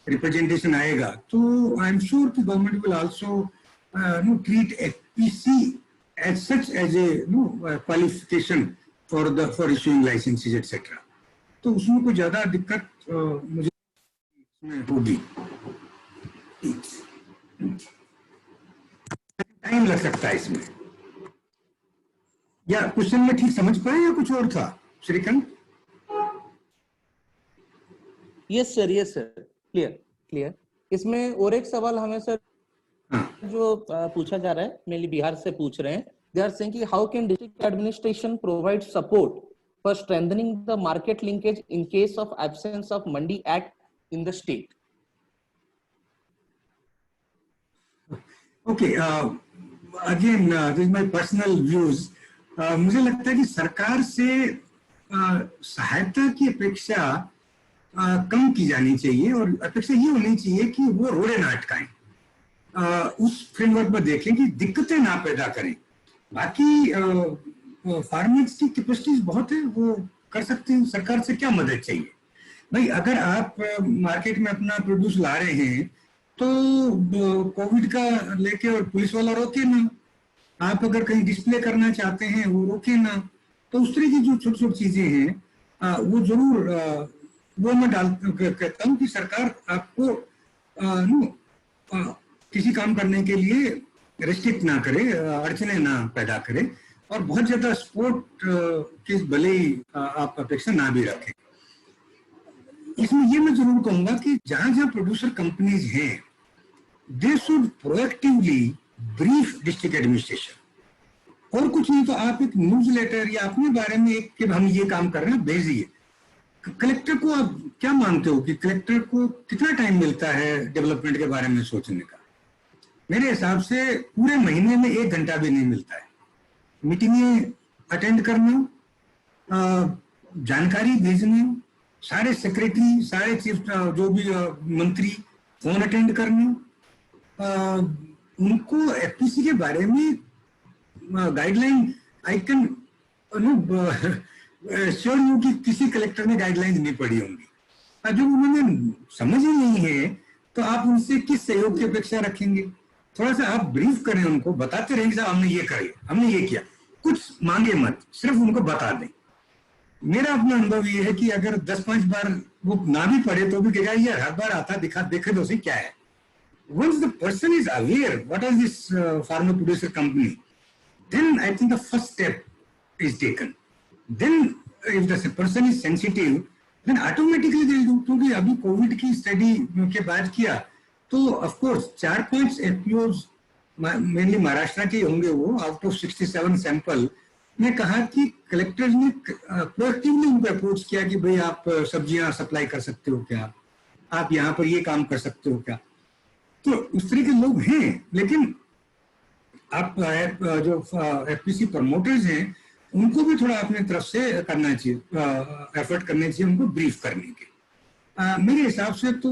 रिप्रेजेंटेशन आएगा, तो आई एम श्योर कि government will also treat FPC as such as a qualification for issuing licences etcetera. तो उसमें कोई ज्यादा दिक्कत मुझे होगी. टाइम लग सकता है इसमें. या क्वेश्चन में ठीक समझ पाए या कुछ और था श्रीकांत? Yes sir, clear. इसमें और एक सवाल हमें सर जो पूछा जा रहा है, मेनली बिहार से पूछ रहे हैं. दे आर सेइंग कि how can district administration provide support for strengthening the market linkage in case of absence of Mandi act in the state? Okay, again this my personal views. मुझे लगता है कि सरकार से सहायता की अपेक्षा कम की जानी चाहिए, और अपेक्षा ये होनी चाहिए कि वो रोड़े ना अटकाएं, उस फ्रेमवर्क में देखें कि दिक्कतें ना पैदा करें. बाकी फार्मर्स की कैपेसिटीज बहुत है, वो कर सकते हैं. सरकार से क्या मदद चाहिए भाई? अगर आप मार्केट में अपना प्रोड्यूस ला रहे हैं तो कोविड का लेके और पुलिस वाला रोके ना. आप अगर कहीं डिस्प्ले करना चाहते हैं वो रोके ना. तो उस तरह की जो छोटी छोटी चीजें हैं वो जरूर, वो मैं कहता हूँ कि सरकार आपको किसी काम करने के लिए रेस्ट्रिक्ट ना करे, अड़चने ना पैदा करे, और बहुत ज्यादा सपोर्ट की भले ही आप अपेक्षा ना भी रखें. इसमें ये मैं जरूर कहूंगा कि जहां जहां प्रोड्यूसर कंपनीज हैं, they should proactively brief district administration. और कुछ नहीं तो आप एक न्यूज लेटर या अपने बारे में एक कि हम ये काम कर रहे हैं भेजिए. कलेक्टर को आप क्या मानते हो कि कलेक्टर को कितना टाइम मिलता है डेवलपमेंट के बारे में सोचने का? मेरे हिसाब से पूरे महीने में 1 घंटा भी नहीं मिलता है. मीटिंगें अटेंड करना, जानकारी भेजने, सारे सेक्रेटरी, सारे चीफ, जो भी मंत्री, फोन अटेंड करना, उनको FPC के बारे में guideline, I can sure you कि किसी कलेक्टर ने गाइडलाइन नहीं पढ़ी होंगी. जब उन्होंने समझ ही नहीं है तो आप उनसे किस सहयोग की अपेक्षा रखेंगे? थोड़ा सा आप ब्रीफ करें, उनको बताते रहेंगे साहब हमने ये करे, हमने ये किया. कुछ मांगे मत, सिर्फ उनको बता दें. मेरा अपना अनुभव ये है कि अगर 10-5 बार वो ना भी पढ़े तो भी कहेगा यार हर बार आता दिखा देखे तो सही क्या है. once the person is aware what is this farmer producer company, then I think the first step is taken. Then if the person is sensitive, then automatically they'll do. क्योंकि अभी कोविड की स्टडी के बाद किया तो of course 4 points FPOs mainly Maharashtra के होंगे, वो आउट ऑफ 67 सैंपल ने कहा कि कलेक्टर्स ने प्रोएक्टिवली उनको अप्रोच किया कि भाई आप सब्जियां सप्लाई कर सकते हो क्या, आप यहाँ पर ये काम कर सकते हो क्या. तो उस तरह के लोग हैं, लेकिन आप जो एफपीसी प्रमोटर्स हैं उनको भी थोड़ा अपने तरफ से करना चाहिए, एफर्ट करने चाहिए उनको ब्रीफ करने के. मेरे हिसाब से तो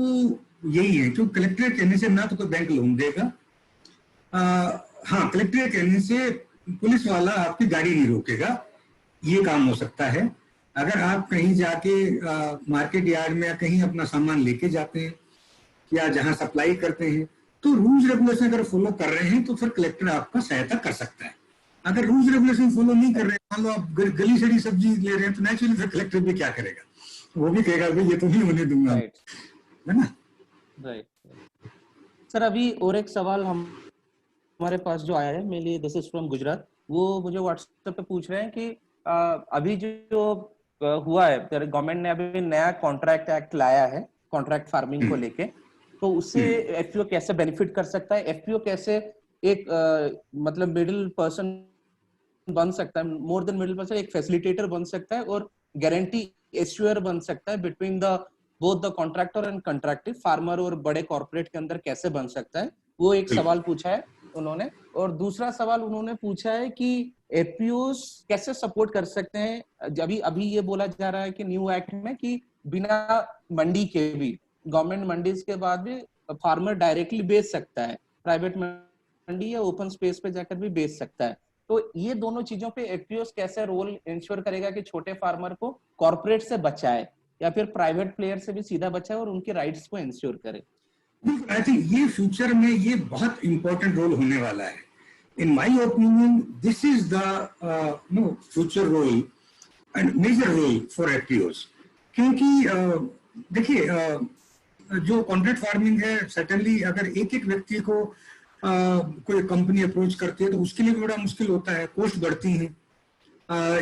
यही है, क्योंकि कलेक्टर कहने से ना तो कोई बैंक लोन देगा, हाँ कलेक्टर कहने से पुलिस वाला आपकी गाड़ी नहीं रोकेगा, ये काम हो सकता है. अगर आप कहीं जाके मार्केट यार्ड में या कहीं अपना सामान लेके जाते हैं या जहां सप्लाई करते हैं तो रूल्स रेगुलेशन अगर फॉलो कर रहे हैं तो फिर कलेक्टर आपका सहायता कर सकता है. अगर रूल्स रेगुलेशन फॉलो नहीं कर रहे हैं, मान लो आप गली सड़ी सब्जी ले रहे हैं, तो नेचुरली फिर कलेक्टर भी क्या करेगा, वो भी कहेगा भाई ये तो नहीं होने दूंगा, है ना. राइट सर, अभी और एक सवाल हमारे पास जो आया है, mainly this is from Gujarat. वो मुझे व्हाट्सएप पे पूछ रहे हैं कि अभी जो हुआ है, गवर्नमेंट ने अभी नया कॉन्ट्रैक्ट एक्ट लाया है कॉन्ट्रैक्ट फार्मिंग को लेके, तो उससे एफपीओ कैसे बेनिफिट कर सकता है, एफपीओ कैसे एक मतलब मिडिल पर्सन बन सकता है, मोर देन मिडिल पर्सन, एक फैसिलिटेटर बन सकता है और गारंटी एश्योर बन सकता है between the both the contractor and कॉन्ट्रैक्टिव farmer, और बड़े कॉर्पोरेट के अंदर कैसे बन सकता है, वो एक सवाल पूछा है उन्होंने. और दूसरा सवाल उन्होंने पूछा है कि एफपीओस कैसे सपोर्ट कर सकते हैं. अभी ये बोला जा रहा है कि न्यू एक्ट में कि बिना मंडी के भी, गवर्नमेंट मंडीज के बाद भी फार्मर डायरेक्टली बेच सकता है, प्राइवेट मंडी या ओपन स्पेस पे जाकर भी बेच सकता है. तो ये दोनों चीजों पे एफपीओस कैसे रोल इंश्योर करेगा कि छोटे फार्मर को कॉर्पोरेट से बचाए या फिर प्राइवेट प्लेयर से भी सीधा बचाए और उनके राइट्स को इंश्योर करे. आई थिंक ये फ्यूचर में ये बहुत इंपॉर्टेंट रोल होने वाला है. In my opinion this is the future role and major role for FPOs. क्योंकि देखिए जो कॉन्ट्रैक्ट फार्मिंग है, सर्टेनली अगर एक एक व्यक्ति को कोई कंपनी अप्रोच करती है तो उसके लिए भी बड़ा मुश्किल होता है, कॉस्ट बढ़ती है.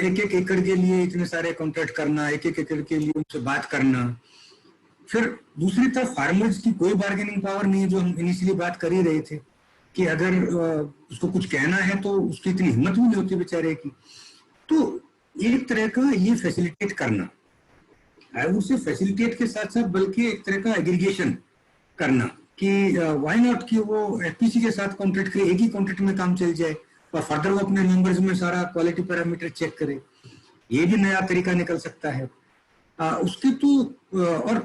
एक एक एकड़ के लिए इतने सारे कॉन्ट्रैक्ट करना, एक एक एकड़ के लिए उनसे बात करना. फिर दूसरी तरफ फार्मर्स की कोई बार्गेनिंग पावर नहीं है, जो हम इनिशियली बात कर ही रहे थे कि अगर उसको कुछ कहना है तो उसकी इतनी हिम्मत भी नहीं होती बेचारे की. तो एक तरह का ये फैसिलिटेट करना, उससे फैसिलिटेट के साथ साथ बल्कि एक तरह का एग्रीगेशन करना कि व्हाई नॉट कि वो एफपीसी के साथ कॉन्ट्रैक्ट करे, एक ही कॉन्ट्रैक्ट में काम चल जाए और फर्दर वो अपने मेंबर्स में सारा क्वालिटी पैरामीटर चेक करे. ये भी नया तरीका निकल सकता है. उसके तो और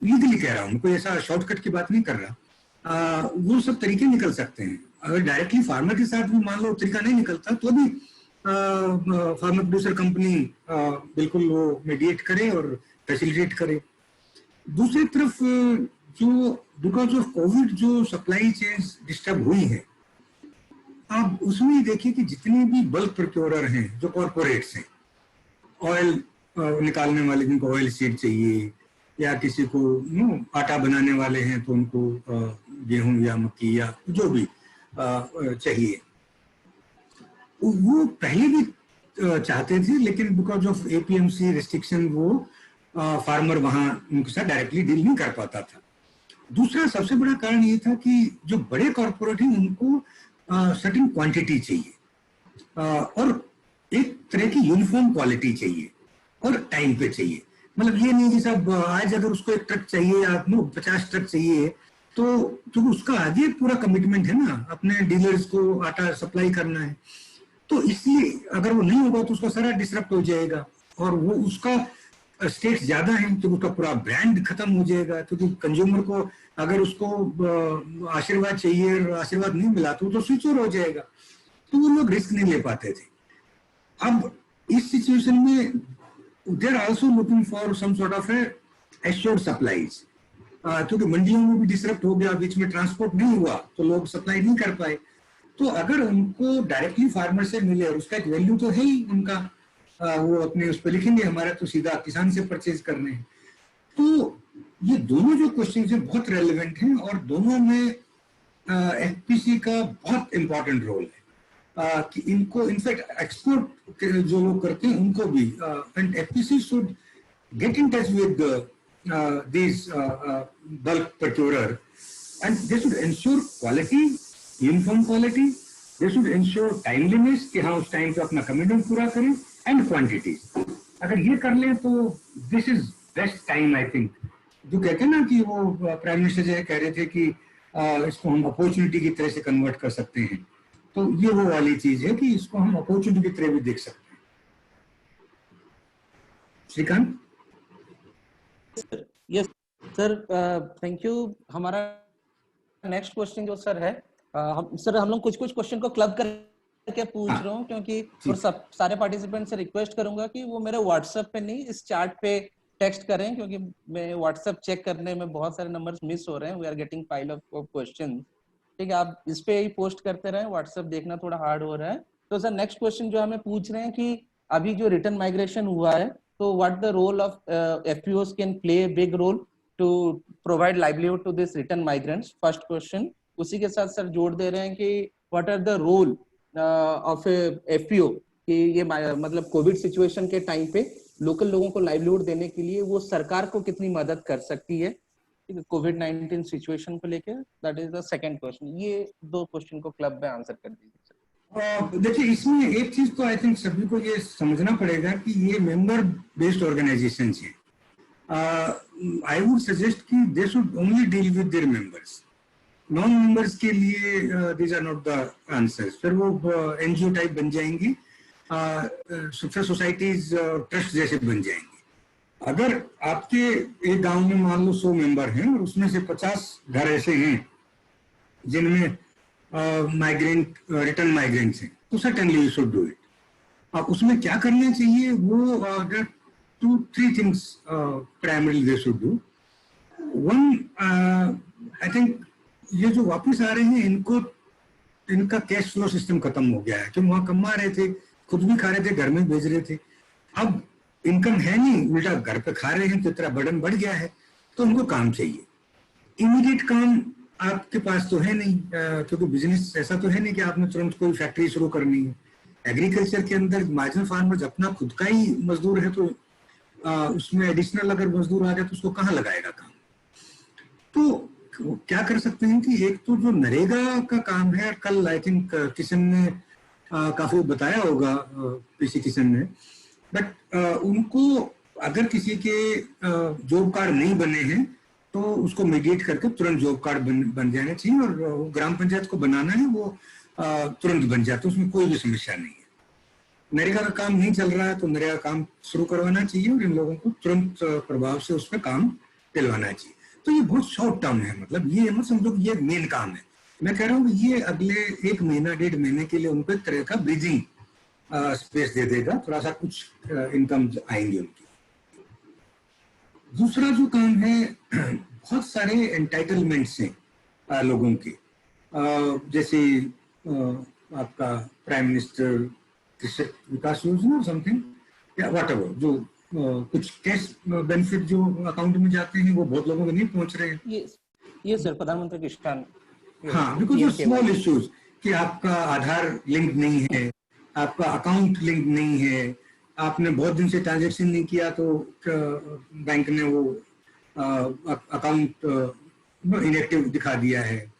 लीगली कह रहा हूँ, कोई ऐसा शॉर्टकट की बात नहीं कर रहा, वो सब तरीके निकल सकते हैं. अगर डायरेक्टली फार्मर के साथ भी मान लो तरीका नहीं निकलता तो भी फार्मर प्रोड्यूसर कंपनी बिल्कुल वो मीडिएट करे और फैसिलिटेट करे. दूसरी तरफ जो बिकॉज ऑफ कोविड जो सप्लाई चेन्स डिस्टर्ब हुई है, आप उसमें देखिए कि जितने भी बल्क प्रोक्योरर हैं जो कॉर्पोरेट्स हैं, ऑयल निकालने वाले जिनको ऑयल सीड चाहिए, या किसी को आटा बनाने वाले हैं तो उनको गेहूं या मक्की या जो भी चाहिए, वो पहले भी चाहते थे, लेकिन बिकॉज ऑफ एपीएमसी रिस्ट्रिक्शन वो फार्मर वहां उनके साथ डायरेक्टली डील नहीं कर पाता था. दूसरा सबसे बड़ा कारण ये था कि जो बड़े कॉर्पोरेट हैं उनको सर्टेन क्वांटिटी चाहिए और एक तरह की यूनिफॉर्म क्वालिटी चाहिए और टाइम पे चाहिए. मतलब ये नहीं कि सब आज अगर उसको 1 ट्रक चाहिए या 50 ट्रक चाहिए तो उसका आगे पूरा कमिटमेंट है ना, अपने डीलर्स को आटा सप्लाई करना है. तो इसलिए अगर वो नहीं होगा तो उसका सारा डिसरप्ट हो जाएगा और वो उसका स्टेक्स ज्यादा है तो उसका पूरा ब्रांड खत्म हो जाएगा. क्योंकि कंज्यूमर को अगर उसको आशीर्वाद चाहिए और आशीर्वाद नहीं मिला तो स्विच ओवर हो जाएगा. तो वो लोग रिस्क नहीं ले पाते थे. अब इस सिचुएशन में they are also looking for some sort of a assured supplies. क्योंकि मंडियों में भी डिसरप्ट हो गया, बीच में ट्रांसपोर्ट नहीं हुआ तो लोग सप्लाई नहीं कर पाए. तो अगर उनको डायरेक्टली फार्मर से मिले और उसका एक वैल्यू तो है ही उनका, वो अपने उस पर लिखेंगे हमारा तो सीधा किसान से परचेज करने हैं. तो ये दोनों जो क्वेश्चन है बहुत रेलेवेंट हैं और दोनों में एफपीसी का बहुत इंपॉर्टेंट रोल है कि इनको इनफैक्ट एक्सपोर्ट जो लोग करते हैं उनको भी and FPC should get in touch with these bulk procurer and they should ensure quality, uniform quality, they should ensure timeliness कि हाँ उस टाइम पे अपना कमिटमेंट पूरा करें and quantity. अगर ये कर लें तो this is best time I think. जो कहते हैं ना कि वो प्राइम मिनिस्टर जो कह रहे थे कि इसको हम अपॉर्चुनिटी की तरह से कन्वर्ट कर सकते हैं, तो ये वो वाली चीज है कि इसको हम अपॉर्चुनिटी की तरह भी देख सकते हैं. Shrikant. Yes sir, thank you. हमारा नेक्स्ट क्वेश्चन जो सर है, हम लोग कुछ क्वेश्चन को क्लब करके पूछ रहा हूँ क्योंकि और सब सारे पार्टिसिपेंट से रिक्वेस्ट करूंगा कि वो मेरे व्हाट्सएप पे नहीं इस चैट पे टेक्स्ट करें क्योंकि मैं व्हाट्सएप चेक करने में बहुत सारे नंबर्स मिस हो रहे हैं. We are getting pile of question. ठीक है, आप इस पे ही पोस्ट करते रहें, व्हाट्सएप देखना थोड़ा हार्ड हो रहा है. तो सर नेक्स्ट क्वेश्चन जो हमें पूछ रहे हैं कि अभी जो रिटर्न माइग्रेशन हुआ है, so what the role of FPOs can play a big role to provide livelihood to this return migrants? First question. उसी के साथ सर जोड़ दे रहे हैं कि what are the role of a FPO कि ये मतलब कोविड सिचुएशन के टाइम पे लोकल लोगों को लाइवलीहुड देने के लिए वो सरकार को कितनी मदद कर सकती है कोविड 19 सिचुएशन को लेकर. That is the second question. ये दो क्वेश्चन को क्लब में आंसर कर दीजिए. देखिए इसमें एक चीज तो आई थिंक सभी को ये समझना पड़ेगा कि ये मेंबर बेस्ड ऑर्गेनाइजेशन है. आई वुड सजेस्ट कि they should only deal with their members. Non members के लिए these are not the answers. फिर वो एनजीओ टाइप बन जाएंगी, सक्सेस सोसाइटीज ट्रस्ट जैसे बन जाएंगे. अगर आपके एक गांव में मान लो 100 मेंबर हैं और उसमें से 50 घर ऐसे हैं जिनमें माइग्रेंट रिटर्न माइग्रेंट्स हैं, तो certainly you should do it. अब उसमें क्या करना चाहिए, वो 2-3 things primary they should do. One, I think ये जो वापस आ रहे हैं इनका कैश फ्लो सिस्टम खत्म हो गया है कि वहां कमा रहे थे, खुद भी खा रहे थे, घर में भेज रहे थे. अब इनकम है नहीं, उल्टा घर पे खा रहे हैं तो इतना बर्डन बढ़ गया है. तो उनको काम चाहिए. इमीडिएट काम आपके पास तो है नहीं क्योंकि बिजनेस ऐसा तो है नहीं कि आपने तुरंत कोई फैक्ट्री शुरू करनी है. एग्रीकल्चर के अंदर मार्जिनल फार्मर्स अपना खुद का ही मजदूर है तो उसमें एडिशनल अगर मजदूर आ जाए तो उसको कहाँ लगाएगा काम. तो क्या कर सकते हैं कि एक तो जो नरेगा का काम है, कल आई थिंक किशन ने काफी बताया होगा, पीसी किशन ने, बट उनको अगर किसी के जॉब कार्ड नहीं बने हैं तो उसको मीडिएट करके तुरंत जॉब कार्ड बन जाना चाहिए और ग्राम पंचायत को बनाना है वो तुरंत बन जाता है, उसमें कोई भी समस्या नहीं है. नरेगा का काम नहीं चल रहा है तो नरेगा काम शुरू करवाना चाहिए और इन लोगों को तुरंत प्रभाव से उस पर काम दिलवाना चाहिए. तो ये बहुत शॉर्ट टर्म है, मतलब ये मत समझो कि ये मेन काम है. मैं कह रहा हूँ कि ये अगले 1 महीना 1.5 महीने के लिए उनको एक तरह का ब्रिजिंग स्पेस दे देगा, थोड़ा सा कुछ इनकम आएंगे उनकी. दूसरा जो काम है, बहुत सारे एंटाइटलमेंट्स हैं लोगों के, जैसे आपका प्राइम मिनिस्टर विकास योजना समथिंग या वट एवर, जो कुछ कैश बेनिफिट जो अकाउंट में जाते हैं वो बहुत लोगों को नहीं पहुंच रहे हैं. ये सर प्रधानमंत्री किसान. हाँ, बिकॉज ऑफ स्मॉल इश्यूज कि आपका आधार लिंक नहीं है, आपका अकाउंट लिंक नहीं है, आपने बहुत दिन से ट्रांजैक्शन नहीं किया तो बैंक ने वो अकाउंट इनएक्टिव दिखा दिया है,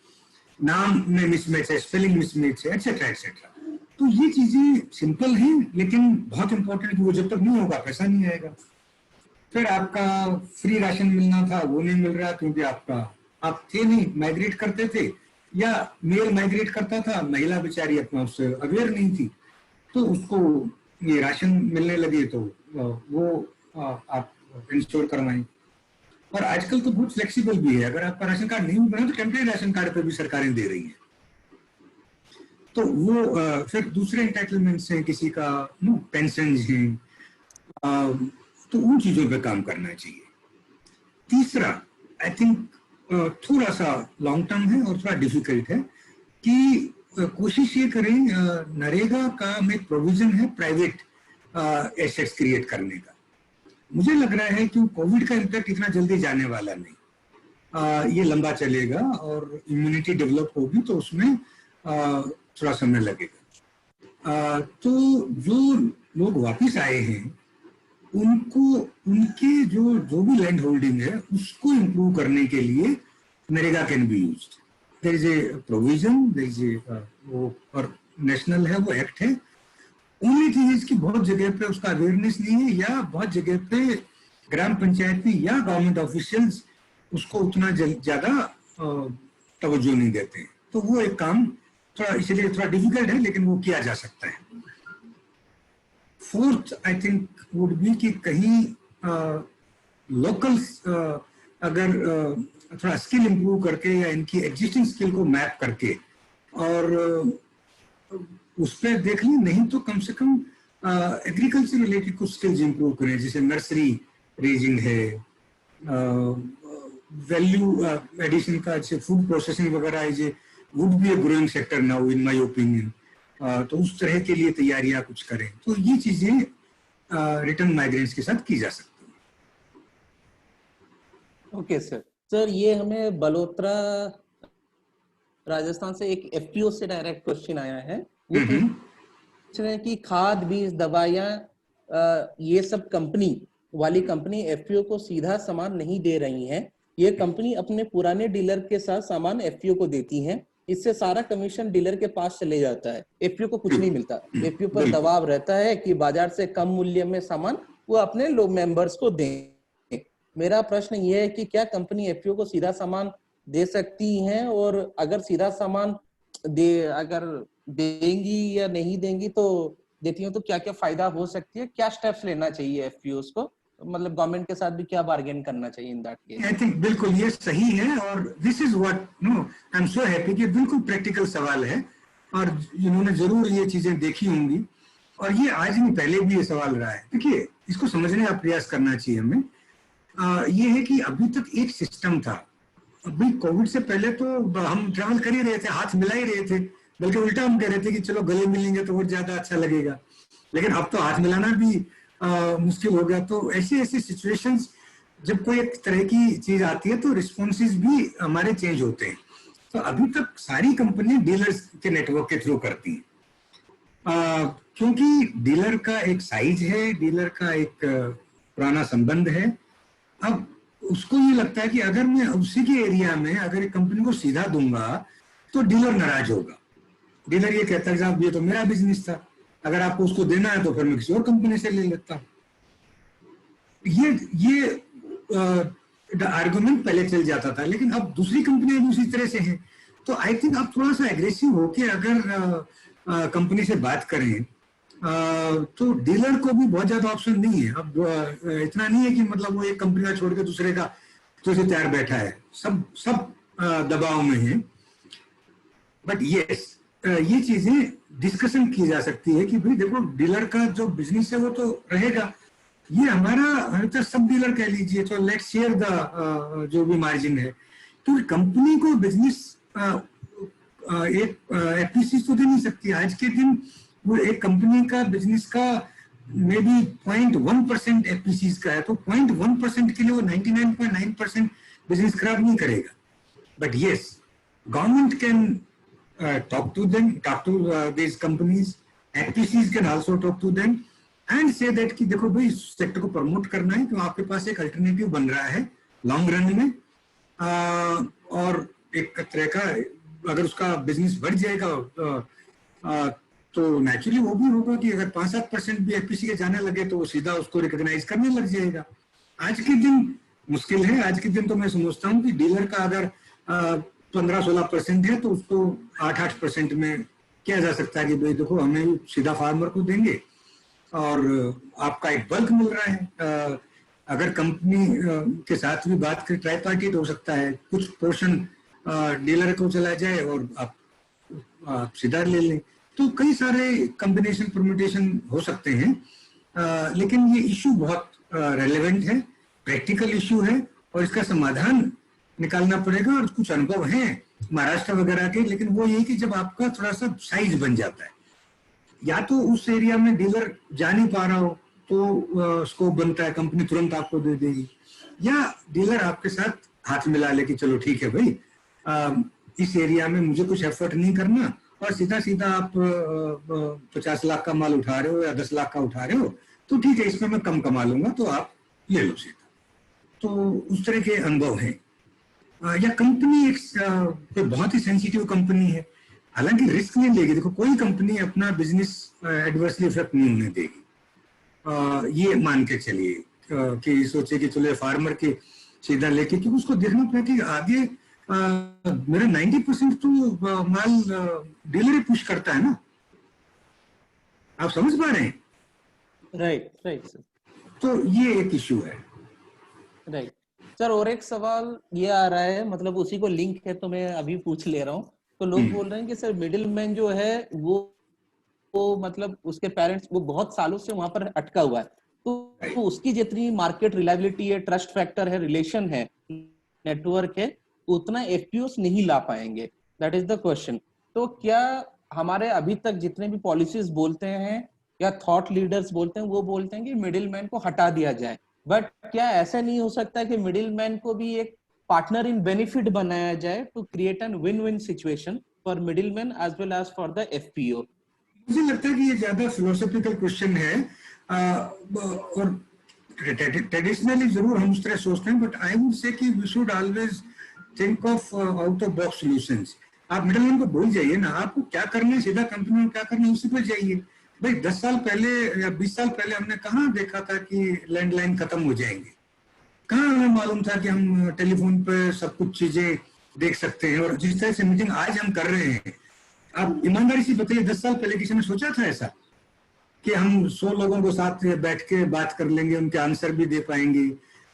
नाम में मिसमैच है, स्पेलिंग मिसमैच है, एटसेट्रा एटसेट्रा. तो ये चीजें सिंपल हैं लेकिन बहुत इंपॉर्टेंट है कि वो जब तक नहीं होगा पैसा नहीं आएगा. फिर आपका फ्री राशन मिलना था वो नहीं मिल रहा क्योंकि आप थे नहीं, माइग्रेट करते थे या मेल माइग्रेट करता था, महिला बेचारी अपना उससे अवेयर नहीं थी तो उसको ये राशन मिलने लगे तो वो आप इंस्टॉल करवाएं. और आजकल तो बहुत फ्लेक्सिबल भी है, अगर आपका राशन कार्ड नहीं बना तो टेम्परेरी राशन कार्ड पे भी सरकारें दे रही हैं. तो वो फिर दूसरे एंटाइटलमेंट्स हैं, किसी का पेंशन है, तो उन चीजों पे काम करना चाहिए. तीसरा आई थिंक थोड़ा सा लॉन्ग टर्म है और थोड़ा डिफिकल्ट है कि कोशिश ये करें, नरेगा का में प्रोविजन है प्राइवेट एसेट्स क्रिएट करने का. मुझे लग रहा है कि कोविड का इम्पैक्ट इतना जल्दी जाने वाला नहीं. ये लंबा चलेगा और इम्यूनिटी डेवलप होगी तो उसमें थोड़ा समय लगेगा। तो जो लोग वापिस आए हैं उनको उनके जो भी लैंड होल्डिंग है उसको इम्प्रूव करने के लिए NREGA can be used. There is a provision, there is a वो और नेशनल है, वो एक्ट है। ओनली थिंग इज कि बहुत जगह पे उसका अवेयरनेस नहीं है, या बहुत जगह पे ग्राम पंचायत में या गवर्नमेंट ऑफिशियल्स उसको उतना ज्यादा तवज्जो नहीं देते हैं। तो वो एक काम थोड़ा इसलिए थोड़ा डिफिकल्ट है, लेकिन वो किया जा सकता है। Fourth I think would be कि कहीं लोकल अगर थोड़ा स्किल इंप्रूव करके या इनकी एग्जिस्टिंग स्किल को मैप करके और उस पर देख लें, नहीं तो कम से कम एग्रीकल्चर रिलेटेड कुछ स्किल्स इंप्रूव करें, जैसे नर्सरी रेजिंग है, वैल्यू एडिशन का, जैसे फूड प्रोसेसिंग वगैरह है, जे would be a growing sector now in my opinion. तो उस तरह के लिए तैयारियां कुछ करें। तो ये चीजें रिटर्न माइग्रेंट्स के साथ की जा सकती हैं। Okay sir. सर ये हमें बलोत्रा राजस्थान से एक एफपीओ से डायरेक्ट क्वेश्चन आया है। वो पूछ रहे हैं कि खाद बीज दवाइयां ये सब कंपनी वाली कंपनी एफपीओ को सीधा सामान नहीं दे रही हैं। ये कंपनी अपने पुराने डीलर के साथ सामान एफपीओ को देती हैं। इससे सारा कमीशन डीलर के पास चले जाता है, एफपीओ को कुछ नहीं मिलता। एफपीओ पर दबाव रहता है कि बाजार से कम मूल्य में सामान वो अपने लोग मेंबर्स को दें। मेरा प्रश्न ये है कि क्या कंपनी एफपीओ को सीधा सामान दे सकती हैं, और अगर सीधा सामान अगर देंगी या नहीं देंगी, तो देती हो तो क्या क्या फायदा हो सकती है, क्या स्टेप्स लेना चाहिए एफपीओस को, मतलब गवर्नमेंट के साथ भी क्या बार्गेन करना चाहिए in that case? I think बिल्कुल ये सही है, और this is what no I am so happy कि बिल्कुल प्रैक्टिकल सवाल है और इन्होंने जरूर ये चीजें देखी होंगी, और ये आज नहीं पहले भी ये सवाल रहा है। देखिए, इसको समझने का प्रयास करना चाहिए हमें। ये है कि अभी तक एक सिस्टम था। अभी कोविड से पहले तो हम ट्रैवल कर ही रहे थे, हाथ मिला ही रहे थे, बल्कि उल्टा हम कह रहे थे कि चलो गले मिलेंगे तो वो ज्यादा अच्छा लगेगा। लेकिन अब तो हाथ मिलाना भी मुश्किल हो गया। तो ऐसी ऐसी सिचुएशंस जब कोई एक तरह की चीज आती है तो रिस्पॉन्सेज भी हमारे चेंज होते हैं। तो अभी तक सारी कंपनी डीलर्स के नेटवर्क के थ्रू करती हैं, क्योंकि डीलर का एक साइज है, डीलर का एक पुराना संबंध है। अब उसको ये लगता है कि अगर मैं उसी के एरिया में अगर एक कंपनी को सीधा दूंगा तो डीलर नाराज होगा। डीलर ये कहता है साहब ये तो मेरा बिजनेस था, अगर आपको उसको देना है तो फिर मैं किसी और कंपनी से ले लेता हूँ। ये आर्गुमेंट पहले चल जाता था, लेकिन अब दूसरी कंपनियां भी उसी तरह से हैं। तो आई थिंक आप थोड़ा सा एग्रेसिव होके अगर कंपनी से बात करें तो डीलर को भी बहुत ज्यादा ऑप्शन नहीं है। अब इतना नहीं है कि मतलब वो एक कंपनी का छोड़ के दूसरे का तो से तैयार बैठा है, सब दबाव में है। बट यस, ये चीजें डिस्कशन की जा सकती है कि भाई देखो, डीलर का जो बिजनेस है वो तो रहेगा, ये हमारा तो सब डीलर कह लीजिए, तो लेट्स शेयर द जो भी मार्जिन है। तो कंपनी को बिजनेस एक एफपीसी तो दे नहीं सकती। आज के दिन वो एक कंपनी का बिजनेस का मे बी 0.1% एफपीसी का है, तो 0.1% के लिए वो 99.9% बिजनेस खराब नहीं करेगा। But yes, government can talk to these companies, FPCs can also talk to them and say that कि देखो भाई, सेक्टर को प्रमोट करना है तो आपके पास एक अल्टरनेटिव बन रहा है लॉन्ग रन में, और एक तरह का अगर उसका बिजनेस बढ़ जाएगा तो नेचुरली वो भी होगा कि अगर 5-7% भी एफपीसी के जाने लगे तो वो सीधा उसको रिकॉग्नाइज करने लग जाएगा। आज के दिन मुश्किल है। आज के दिन तो मैं समझता हूँ कि डीलर का अगर 15-16% है तो उसको 8% में किया जा सकता है कि भाई देखो, हमें सीधा फार्मर को देंगे और आपका एक बल्क मिल रहा है। अगर कंपनी के साथ भी बात करें, ट्राईपार्टीट हो सकता है, कुछ पोर्शन डीलर को चला जाए और आप सीधा ले लें। तो कई सारे कॉम्बिनेशन परम्यूटेशन हो सकते हैं, लेकिन ये इशू बहुत रेलेवेंट है, प्रैक्टिकल इशू है, और इसका समाधान निकालना पड़ेगा। और कुछ अनुभव हैं महाराष्ट्र वगैरह के, लेकिन वो यही कि जब आपका थोड़ा सा साइज बन जाता है, या तो उस एरिया में डीलर जा नहीं पा रहा हो तो स्कोप बनता है, कंपनी तुरंत आपको दे देगी, या डीलर आपके साथ हाथ मिला ले कि चलो ठीक है भाई, इस एरिया में मुझे कुछ एफर्ट नहीं करना, और सीधा सीधा आप 50 लाख का माल उठा रहे हो या 10 लाख का उठा रहे हो, तो ठीक है, इसमें मैं कम कमा लूंगा, तो आप ले लो सीधा। तो उस तरह के अनुभव हैं। या कंपनी एक कोई बहुत ही सेंसिटिव कंपनी है, हालांकि रिस्क नहीं लेगी। देखो, कोई कंपनी अपना बिजनेस एडवर्सली इफेक्ट नहीं होने देगी, ये मान के चलिए कि सोचे कि चलो फार्मर के सीधा लेके, क्योंकि उसको देखना पड़ेगा कि आगे मेरा 90% तो माल डीलर ही पुश करता है ना। आप समझ पा रहे हैं? Right right sir. तो ये एक इश्यू है। Right sir. और एक सवाल ये आ रहा है, मतलब उसी को लिंक है तो मैं अभी पूछ ले रहा हूँ। तो लोग बोल रहे हैं कि सर मिडिल मैन जो है वो मतलब उसके पेरेंट्स वो बहुत सालों से वहां पर अटका हुआ है, तो उसकी जितनी मार्केट रिलायबिलिटी है, ट्रस्ट फैक्टर है, रिलेशन है, नेटवर्क है, उतना एफपीओस नहीं ला पाएंगे। That is the question. तो क्या हमारे अभी तक जितने भी पॉलिसीज बोलते हैं या थॉट लीडर्स बोलते हैं, वो बोलते हैं कि मिडिल मैन को हटा दिया जाए, बट क्या ऐसा नहीं हो सकता कि मिडिल मैन को भी एक पार्टनर इन बेनिफिट बनाया जाए to create an win win situation for middle man as well as for the FPO? मुझे लगता है कि ये ज्यादा फिलोसॉफिकल क्वेश्चन है, और ट्रेडिशनली जरूर हम उस तरह सोचते हैं, बट आई वुड से कि we should always think of out of box solutions. आप मिडिलमैन को भूल जाइए ना, आपको क्या करना है, सीधा कंपनी में क्या करना है उसी पे जाइए। भाई 10 साल पहले या 20 साल पहले हमने कहाँ देखा था कि लैंडलाइन खत्म हो जाएंगे? कहाँ हमें मालूम था कि हम टेलीफोन पे सब कुछ चीजें देख सकते हैं? और जिस तरह से मीटिंग आज हम कर रहे हैं, आप ईमानदारी से बताइए, 10 साल पहले किसी ने सोचा था ऐसा कि हम 100 लोगों को साथ बैठ के बात कर लेंगे, उनके आंसर भी दे पाएंगे?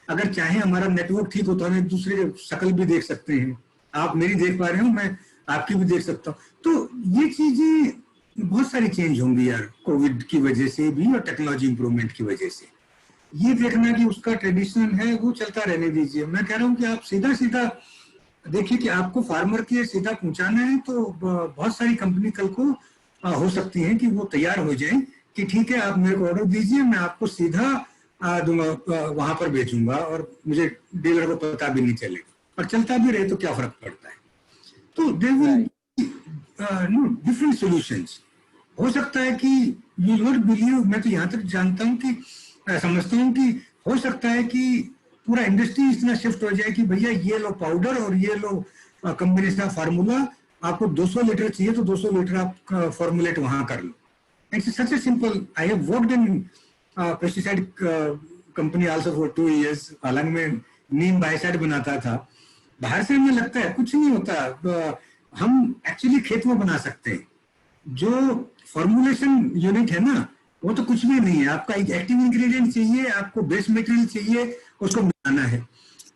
अगर चाहे हमारा नेटवर्क ठीक हो तो हम एक दूसरे की शक्ल भी देख सकते हैं, आप मेरी देख पा रहे हो, मैं आपकी भी देख सकता हूँ। तो ये चीजें बहुत सारी चेंज होंगी यार, कोविड की वजह से भी और टेक्नोलॉजी इंप्रूवमेंट की वजह से। ये देखना कि उसका ट्रेडिशन है वो चलता रहने दीजिए। मैं कह रहा हूँ कि आप सीधा सीधा देखिए कि आपको फार्मर के सीधा पहुंचाना है, तो बहुत सारी कंपनी कल को हो सकती है कि वो तैयार हो जाए कि ठीक है, आप मेरे को ऑर्डर दीजिए, मैं आपको सीधा दूंगा, वहां पर बेचूंगा, और मुझे डीलर को पता भी नहीं चलेगा, और चलता भी रहे तो क्या फर्क पड़ता है। तो there will no different solutions. हो सकता है कि यू नॉट बिलीव, मैं तो यहाँ तक जानता हूँ कि समझता हूँ कि हो सकता है कि पूरा इंडस्ट्री इतना शिफ्ट हो जाए कि भैया ये लो पाउडर और ये लो कॉम्बिनेशन ऑफ फार्मूला, आपको 200 लीटर चाहिए तो 200 लीटर आप फॉर्मुलेट वहां कर लो। It's such a simple. I have worked in pesticide company also for 2 years. हालांकि मैं नीम बायोसाइड बनाता था। बाहर से हमें लगता है कुछ नहीं होता, हम एक्चुअली खेत में बना सकते हैं। जो फॉर्मुलेशन यूनिट है ना, वो तो कुछ भी नहीं है, आपका एक एक्टिव इंग्रेडिएंट चाहिए, आपको बेस मटेरियल चाहिए, उसको मिलाना है।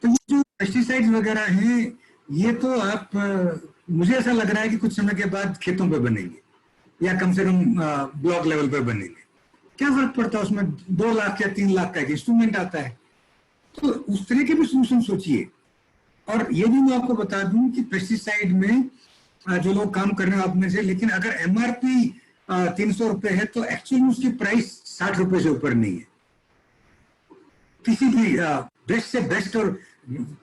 तो ये जो पेस्टिसाइड्स वगैरह हैं, ये तो आप मुझे ऐसा लग रहा है कि कुछ समय के बाद खेतों पे बनेंगे, या कम से कम ब्लॉक लेवल पे बनेंगे। क्या फर्क पड़ता है उसमें? 2 लाख या 3 लाख का एक इंस्ट्रूमेंट आता है। तो उस तरह के भी सोल्यूशन सोचिए। और ये भी मैं आपको बता दूं कि पेस्टिसाइड में जो लोग काम कर रहे हैं आप में से, लेकिन अगर एमआरपी 300 रुपए है तो एक्चुअली उसकी प्राइस 60 रुपए से ऊपर नहीं है। किसी भी बेस्ट से बेस्ट और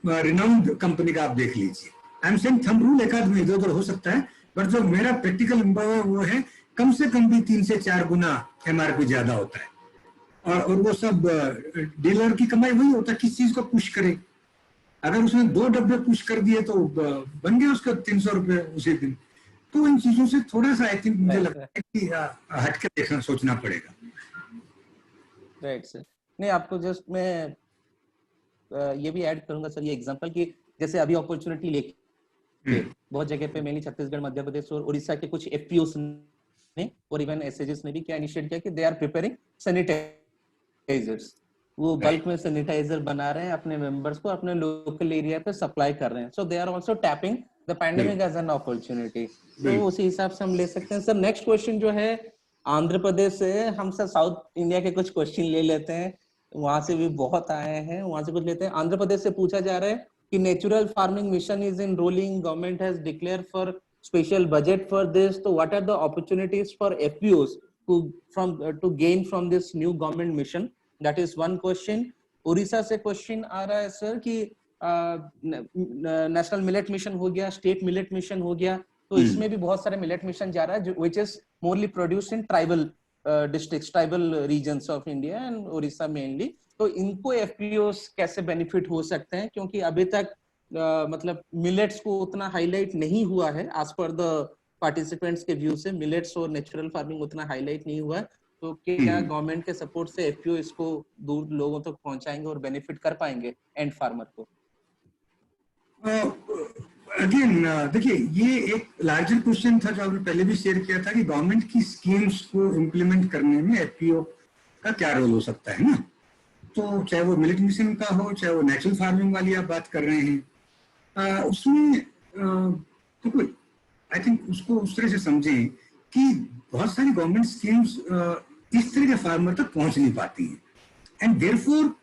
रिनाउंड कंपनी का आप देख लीजिए। आई एम सेइंग थंब रूल एक आदमी इधर उधर हो सकता है, बट जो मेरा प्रैक्टिकल अनुभव है वो है कम से कम भी 3 से 4 गुना एमआरपी ज्यादा होता है। और वो सब डीलर की कमाई वही होता है, किस चीज को पुश करे। अगर उसने 2 डब्बे पुश कर दिए तो बन गया उसका 300 रुपए उसी दिन। तो इन चीजों से थोड़ा सा आई थिंक मुझे लगता है कि हटके देखना, सोचना पड़ेगा। Right sir. नहीं, आपको जस्ट मैं ये भी ऐड करूंगा सर, ये एग्जांपल कि जैसे अभी अपॉर्चुनिटी लेके बहुत जगह पे मेनली छत्तीसगढ़, मध्य प्रदेश और उड़ीसा के कुछ एफपीओस ने और इवन एसएजीएस ने भी क्या इनिशिएट किया कि दे आर प्रिपेयरिंग सैनिटाइजर्स। वो बल्क में सैनिटाइजर बना रहे हैं, अपने मेंबर्स को अपने लोकल एरिया पे सप्लाई कर रहे हैं। So they are also tapping the pandemic as an opportunity. तो उसी हिसाब से हम ले सकते हैं। सर नेक्स्ट क्वेश्चन जो है आंध्र प्रदेश से, हम सर साउथ इंडिया के कुछ क्वेश्चन ले लेते हैं, वहां से भी बहुत आए हैं, वहां से कुछ लेते हैं। आंध्र प्रदेश से पूछा जा रहा है कि natural farming mission is in rolling, government has declare for special budget for this, तो what are the opportunities for FPOs to gain from this new government mission? That is one question. Odisha से question आ रहा है sir कि national millet mission हो गया, state millet mission हो गया, तो इसमें भी बहुत सारे मिलेट मिशन जा रहा है which is morally produced in tribal districts, tribal regions of India and Orissa mainly. तो इनको एफपीओ कैसे बेनिफिट हो सकते हैं, क्योंकि अभी तक मतलब मिलेट्स को उतना हाईलाइट नहीं हुआ है एज पर द पार्टिसिपेंट्स के व्यू से, मिलेट्स और नेचुरल फार्मिंग उतना हाईलाइट नहीं हुआ है। तो क्या गवर्नमेंट के सपोर्ट से एफपीओ इसको दूर लोगों तक पहुंचाएंगे और बेनिफिट कर पाएंगे एंड फार्मर को? अगेन देखिए, ये एक लार्जर क्वेश्चन था जो आपने पहले भी शेयर किया था कि गवर्नमेंट की स्कीम्स को इम्प्लीमेंट करने में एफपीओ का क्या रोल हो सकता है ना। तो चाहे वो मिलेट मिशन का हो, चाहे वो नेचुरल फार्मिंग वाली आप बात कर रहे हैं, उसमें देखो आई थिंक उसको उस तरह से समझें कि बहुत सारी गवर्नमेंट स्कीम्स इस तरह के फार्मर तक पहुंच नहीं पाती हैं, एंड देयरफॉर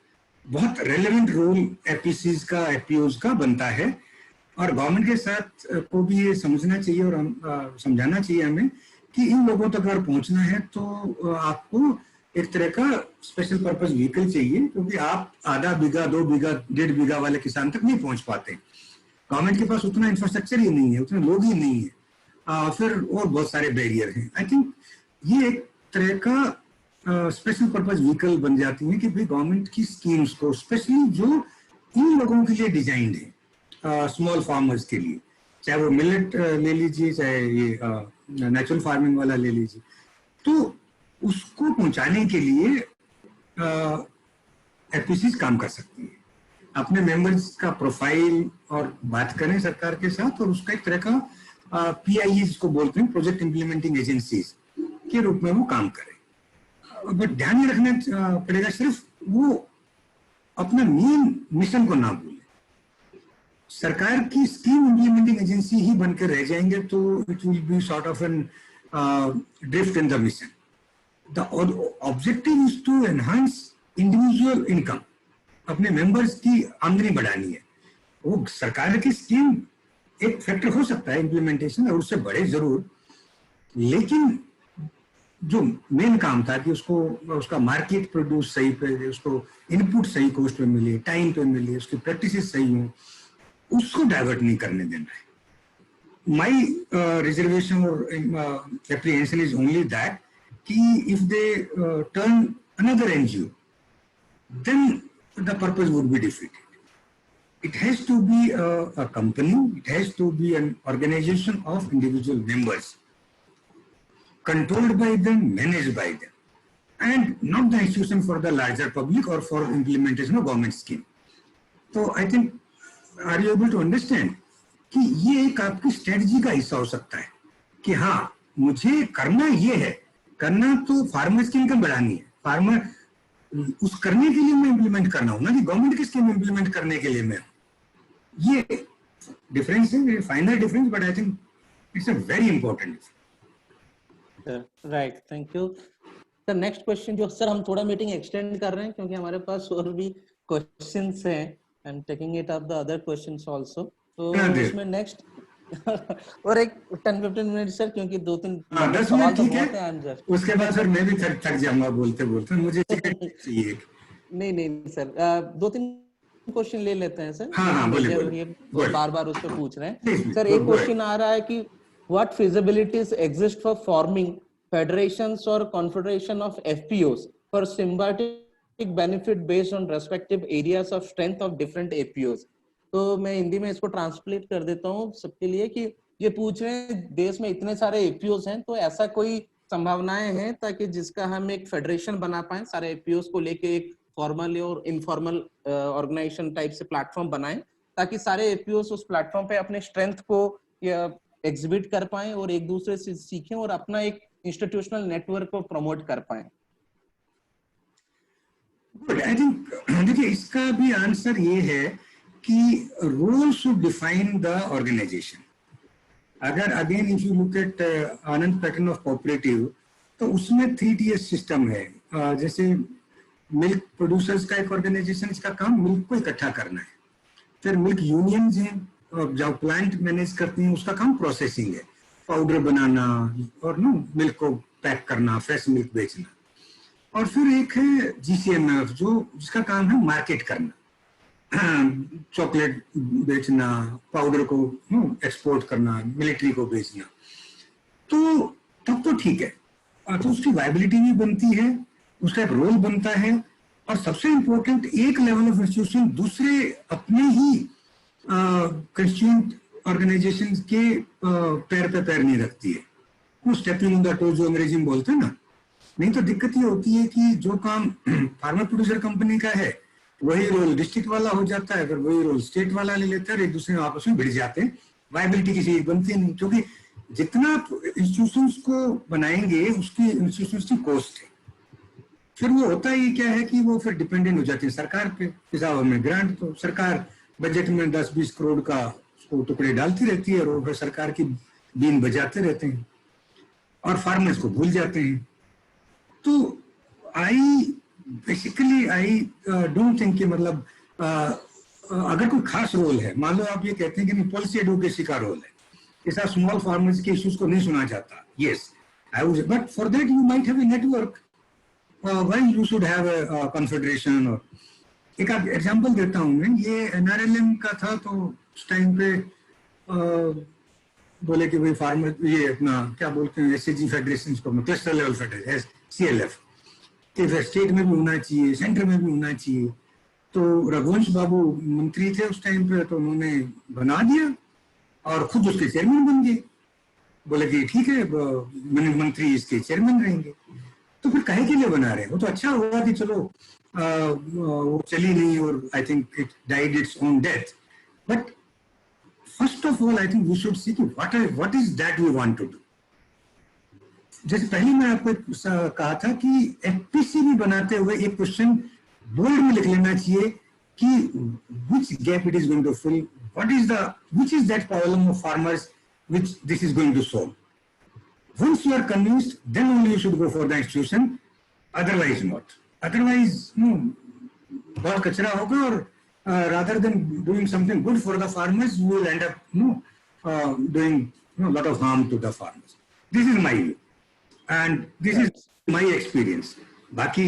बहुत रेलेवेंट रोल एफपीसीज का, एफपीओज का बनता है। और गवर्नमेंट के साथ को भी ये समझना चाहिए और समझाना चाहिए हमें कि इन लोगों तक अगर पहुंचना है तो आपको एक तरह का स्पेशल पर्पस व्हीकल चाहिए, क्योंकि आप आधा बीघा, 2 बीघा, 1.5 बीघा वाले किसान तक नहीं पहुंच पाते। गवर्नमेंट के पास उतना इंफ्रास्ट्रक्चर ही नहीं है, उतने लोग ही नहीं है, फिर और बहुत सारे बैरियर हैं। आई थिंक ये एक तरह का स्पेशल पर्पस व्हीकल बन जाती है कि भाई गवर्नमेंट की स्कीम्स को, स्पेशली जो इन लोगों के लिए डिजाइंड है, स्मॉल फार्मर्स के लिए, चाहे वो मिलेट ले लीजिए, चाहे ये नेचुरल फार्मिंग वाला ले लीजिए, तो उसको पहुंचाने के लिए एफपीसीज काम कर सकती है। अपने मेंबर्स का प्रोफाइल और बात करें सरकार के साथ, और उसका एक तरह का पीआईई जिसको बोलते हैं, प्रोजेक्ट इंप्लीमेंटिंग एजेंसीज के रूप में वो काम करें। बट ध्यान में रखना पड़ेगा सिर्फ वो अपना मेन मिशन को ना भूले। सरकार की स्कीम इंप्लीमेंटिंग एजेंसी ही बनकर रह जाएंगे तो it will be sort of an drift in the mission. The objective is to enhance individual income, अपने मेंबर्स की आमदनी बढ़ानी है। वो सरकार की स्कीम एक फैक्टर हो सकता है इम्प्लीमेंटेशन, और उससे बढ़े जरूर, लेकिन जो मेन काम था कि उसको, उसका मार्केट प्रोड्यूस सही पे, उसको इनपुट सही कॉस्ट पे मिले, टाइम पे मिले, उसकी प्रैक्टिसेस सही हो, उसको डाइवर्ट नहीं करने देना है। माई रिजर्वेशन और एप्रीहेंशन इज ओनली दैट कि if they turn another NGO, then the purpose would be defeated. It has to be a company, it has to be an organization of individual members, controlled by them, managed by them, and not the institution for the larger public or for implementation of government scheme. So I think, are you able to understand कि ये एक आपकी strategy का हिस्सा हो सकता है कि हाँ, मुझे करना ये है, करना तो फार्मर्स की इनकम बढ़ानी है, फार्मर उस करने के लिए मैं इंप्लीमेंट करना हूं ना कि गवर्नमेंट की स्कीम इंप्लीमेंट करने के लिए मैं। ये डिफरेंस है, final difference, but I think it's a very important. Right, thank you sir. Next question जो सर, हम थोड़ा मीटिंग एक्सटेंड कर रहे हैं क्योंकि हमारे पास और भी क्वेश्चंस हैं, आई am taking it up the other questions also. तो उसमें नेक्स्ट और एक 10-15 मिनट सर, क्योंकि 2-3 सवाल तो बहुत है, उसके बाद सर मैं भी थक जाऊंगा बोलते बोलते, मुझे चाहिए। नहीं सर, 2-3 क्वेश्चन ले लेते हैं सर। हाँ, बोलिए। बार उस पे पूछ रहे हैं सर। एक क्वेश्चन आ रहा है कि what feasibilities exist for forming federations और confederation of FPOs for symbiotic benefit based on respective areas of strength of different FPOs. तो मैं हिंदी में इसको ट्रांसलेट कर देता हूँ सबके लिए कि ये पूछ रहे हैं, देश में इतने सारे एफपीओस हैं, तो ऐसा कोई संभावनाएं हैं ताकि जिसका हम एक फेडरेशन बना पाए, सारे एफपीओस को लेके एक फॉर्मल और इनफॉर्मल ऑर्गेनाइजेशन टाइप से प्लेटफॉर्म बनाएं, ताकि सारे एफपीओस उस प्लेटफॉर्म पे अपने स्ट्रेंथ को एग्जिबिट कर पाएं और एक दूसरे से सीखें और अपना एक इंस्टीट्यूशनल नेटवर्क को प्रमोट कर पाएं। आई थिंक देखिए, इसका भी आंसर ये है कि rule should define the organization. अगर again if you look at Anand pattern of cooperative, तो उसमें 3 tier सिस्टम है। जैसे मिल्क प्रोड्यूसर्स का एक ऑर्गेनाइजेशन, इसका काम मिल्क को इकट्ठा करना है। फिर मिल्क यूनियंस हैं जो प्लांट मैनेज करती हैं, उसका काम प्रोसेसिंग है, पाउडर बनाना और मिल्क को पैक करना, फ्रेश मिल्क बेचना। और फिर एक है जीसीएमएफ जिसका काम है मार्केट करना। चॉकलेट बेचना, पाउडर को एक्सपोर्ट करना, मिलिट्री को बेचना, तो तब तो ठीक है, तो उसकी वायबिलिटी भी बनती है, उसका एक रोल बनता है, और सबसे इंपॉर्टेंट एक लेवल ऑफ इंस्टीट्यूशन दूसरे अपने ही कंस्टिट्यूएंट ऑर्गेनाइजेशन के पैर पे पैर नहीं रखती है, वो स्टेपिंग ऑन द टो जो अंग्रेजी में बोलते हैं ना। नहीं तो दिक्कत ये होती है कि जो काम फार्मर प्रोड्यूसर कंपनी का है वही रोल डिस्ट्रिक्ट वाला हो जाता है, फिर वही रोल स्टेट वाला ले लेता है, एक दूसरे में आपस में भिड़ जाते हैं, वायबिलिटी किसी एक बनती नहीं, क्योंकि जितना इंस्टीट्यूशंस को बनाएंगे उसकी इंस्टीट्यूशंस की कॉस्ट है। फिर वो होता ही क्या है कि वो फिर डिपेंडेंट हो जाती है सरकार पे, हिसाब में ग्रांट, तो सरकार बजट में 10-20 करोड़ का उसको टुकड़े डालती रहती है, और फिर सरकार की बीन बजाते रहते हैं और फार्मर्स को भूल जाते हैं। तो आई डोंट थिंक कि मतलब अगर कोई खास रोल है, मान लो आप ये कहते हैं कि पॉलिसी एडवोकेसी का रोल है, ऐसा स्मॉल फार्मर्स के इश्यूज को नहीं सुना जाता, yes I would, but for that you might have a network, when you should have a confederation. और एक एग्जांपल देता हूं मैं, ये एनआरएलएम का था, तो उस टाइम पे बोले कि भाई फार्मर ये अपना क्या बोलते हैं एसएजी फेडरेशन को, क्लस्टर लेवल फेडरेशन सीएलएफ के स्टेट में भी होना चाहिए, सेंटर में भी होना चाहिए। तो रघुवंश बाबू मंत्री थे उस टाइम पे, तो उन्होंने बना दिया और खुद उसके चेयरमैन बन गए, बोले कि ठीक है मंत्री इसके चेयरमैन रहेंगे। तो फिर काहे के लिए बना रहे हैं, वो तो अच्छा हुआ कि चलो वो चली नहीं, और I think it died its own death. But first of all I think we should see कि what is that we want to do. जैसे पहले मैं आपको कहा था कि एफपीसी भी बनाते हुए एक क्वेश्चन बोल्ड में लिख लेना चाहिए कि which gap it is going to fill, which is that problem of farmers which this is going to solve. Once you are convinced, then only you should go for the institution, otherwise not. Otherwise, no, बहुत कचरा होगा, और rather than doing something good for the farmers, you will end up doing lot of harm to the farmers. This is my view. And this is my experience. बाकी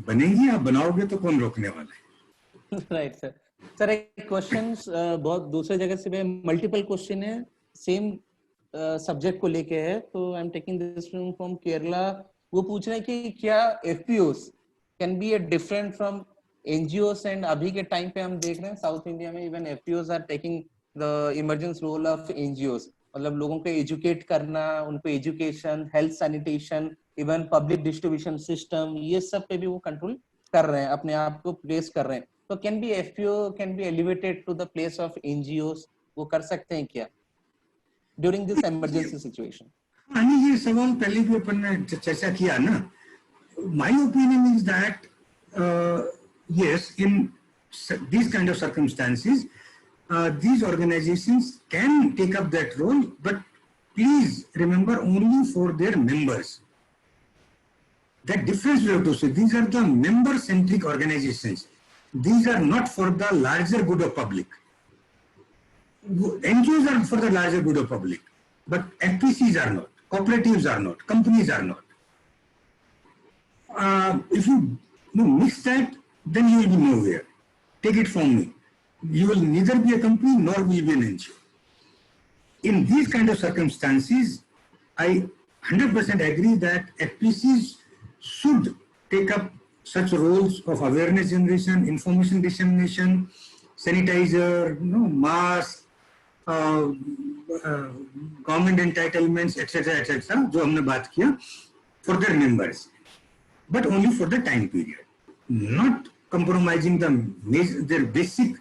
बनेंगी, आप बनाओगे तो कौन रोकने वाला है। Right sir. सर एक क्वेश्चंस बहुत दूसरे जगह से भी मल्टीपल क्वेश्चन है, सेम सब्जेक्ट को लेके है, तो I am taking this from Kerala. वो पूछ रहे हैं कि क्या FPOs can be a different from NGOs, and अभी के टाइम पे हम देख रहे हैं साउथ इंडिया में even FPOs are taking the emergence role of NGOs, मतलब लोगों को एजुकेट करना, उनको education, health, sanitation, even public distribution system, ये सब पे भी वो कंट्रोल कर रहे हैं, अपने आप को प्लेस कर रहे हैं। तो can be FPO can be elevated to the place of NGOs, वो कर सकते हैं क्या ड्यूरिंग दिस इमरजेंसी सिचुएशन? हाँ, ये सवाल पहले भी अपन ने चर्चा किया ना। My opinion is that yes, in these kind of circumstances, these organizations can take up that role, but please remember only for their members. That difference we have to say. These are the member-centric organizations. These are not for the larger good of public. NGOs are for the larger good of public, but FPCs are not, cooperatives are not, companies are not. If you mix that, then you will be nowhere. Take it from me. You will neither be a company nor will be an NGO. In these kind of circumstances, I 100% agree that FPCs should take up such roles of awareness generation, information dissemination, sanitizer, mask, government entitlements, etc., जो हमने बात किया, for their members, but only for the time period, not compromising their basic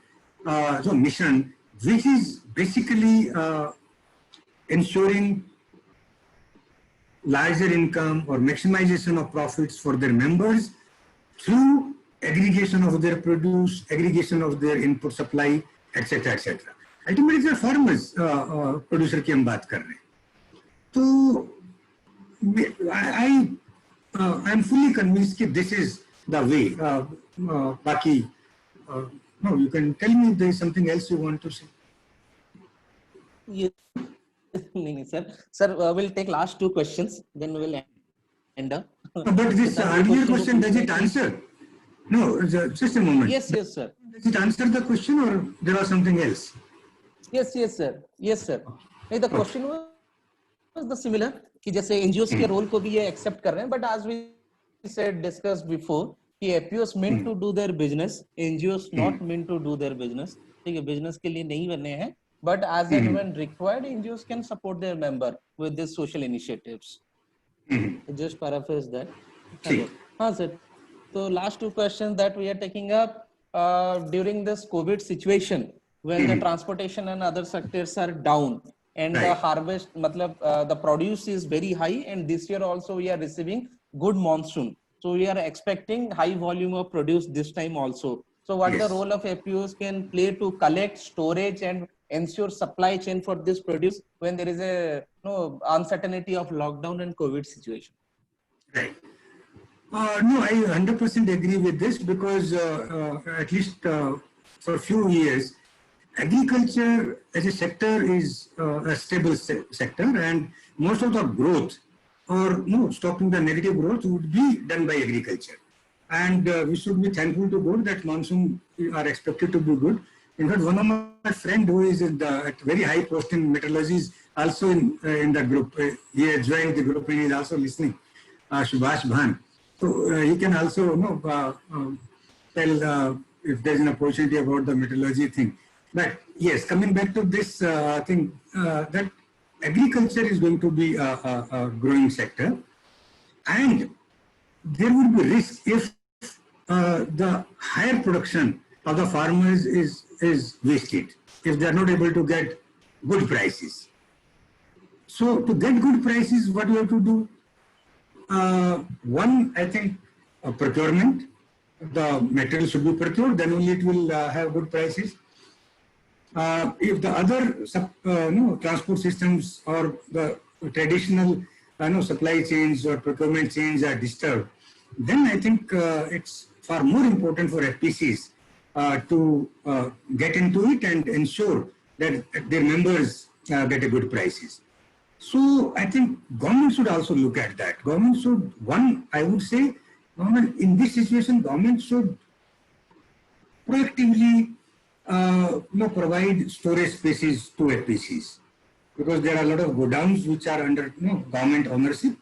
mission, which is basically ensuring larger income or maximization of profits for their members through aggregation of their produce, aggregation of their input supply, etc. Ultimately, the farmers producer की हम बात कर रहे हैं। तो I am fully convinced that this is the way. Baki, no, you can tell me if there is something else you want to say. Yes. No, sir. Sir, we'll take last two questions, then we will end up. But this earlier question, does it answer? No, just a moment. Yes, yes, sir. Does it answer the question or there was something else? Yes, yes, sir. Yes, sir. नहीं, the question was the similar कि जैसे NGOs के role को भी ये accept कर रहे हैं, but as we said discussed before कि APOs meant to do their business, NGOs not meant to do their business. ठीक है, business के लिए नहीं बने हैं, but as and when required, NGOs can support their member with these social initiatives. Just paraphrase that. ठीक. हाँ sir. So last two questions that we are taking up during this COVID situation, when the transportation and other sectors are down and the harvest, the produce is very high, and this year also we are receiving good monsoon. So we are expecting high volume of produce this time also. So what the role of APOs can play to collect, storage and ensure supply chain for this produce when there is a uncertainty of lockdown and COVID situation? Right. No, I 100% agree with this because at least for a few years, agriculture as a sector is a stable sector, and most of the growth or stopping the negative growth would be done by agriculture. And we should be thankful to God that monsoon are expected to be good. In fact, one of my friend who is at very high post in meteorology is also in the group. He has joined the group and he is also listening. Subhash Bhan. So he can also tell if there is an opportunity about the meteorology thing. But yes, coming back to this, I think that agriculture is going to be a growing sector, and there would be risk if the higher production of the farmers is wasted, if they are not able to get good prices. So to get good prices, what do you have to do? One, I think, procurement. The material should be procured, then only it will have good prices. If the other transport systems or the traditional supply chains or procurement chains are disturbed, then I think it's far more important for FPCs to get into it and ensure that their members get a good prices. So I think government should also look at that. Government should, I would say, government in this situation, government should proactively provide storage spaces to FPCs, because there are a lot of godowns which are under government ownership.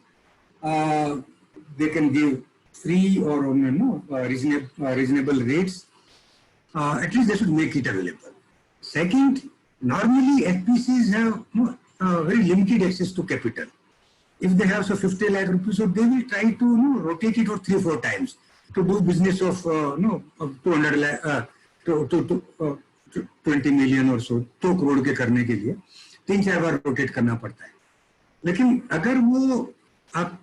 They can give free or reasonable rates. At least they should make it available. Second, normally FPCs have very limited access to capital. If they have 50 lakh rupees, so they will try to rotate it for 3-4 times to do business of 200 lakh to 20 million or so, 2 crore के करने के लिए 3-4 बार rotate करना पड़ता है. लेकिन अगर वो आप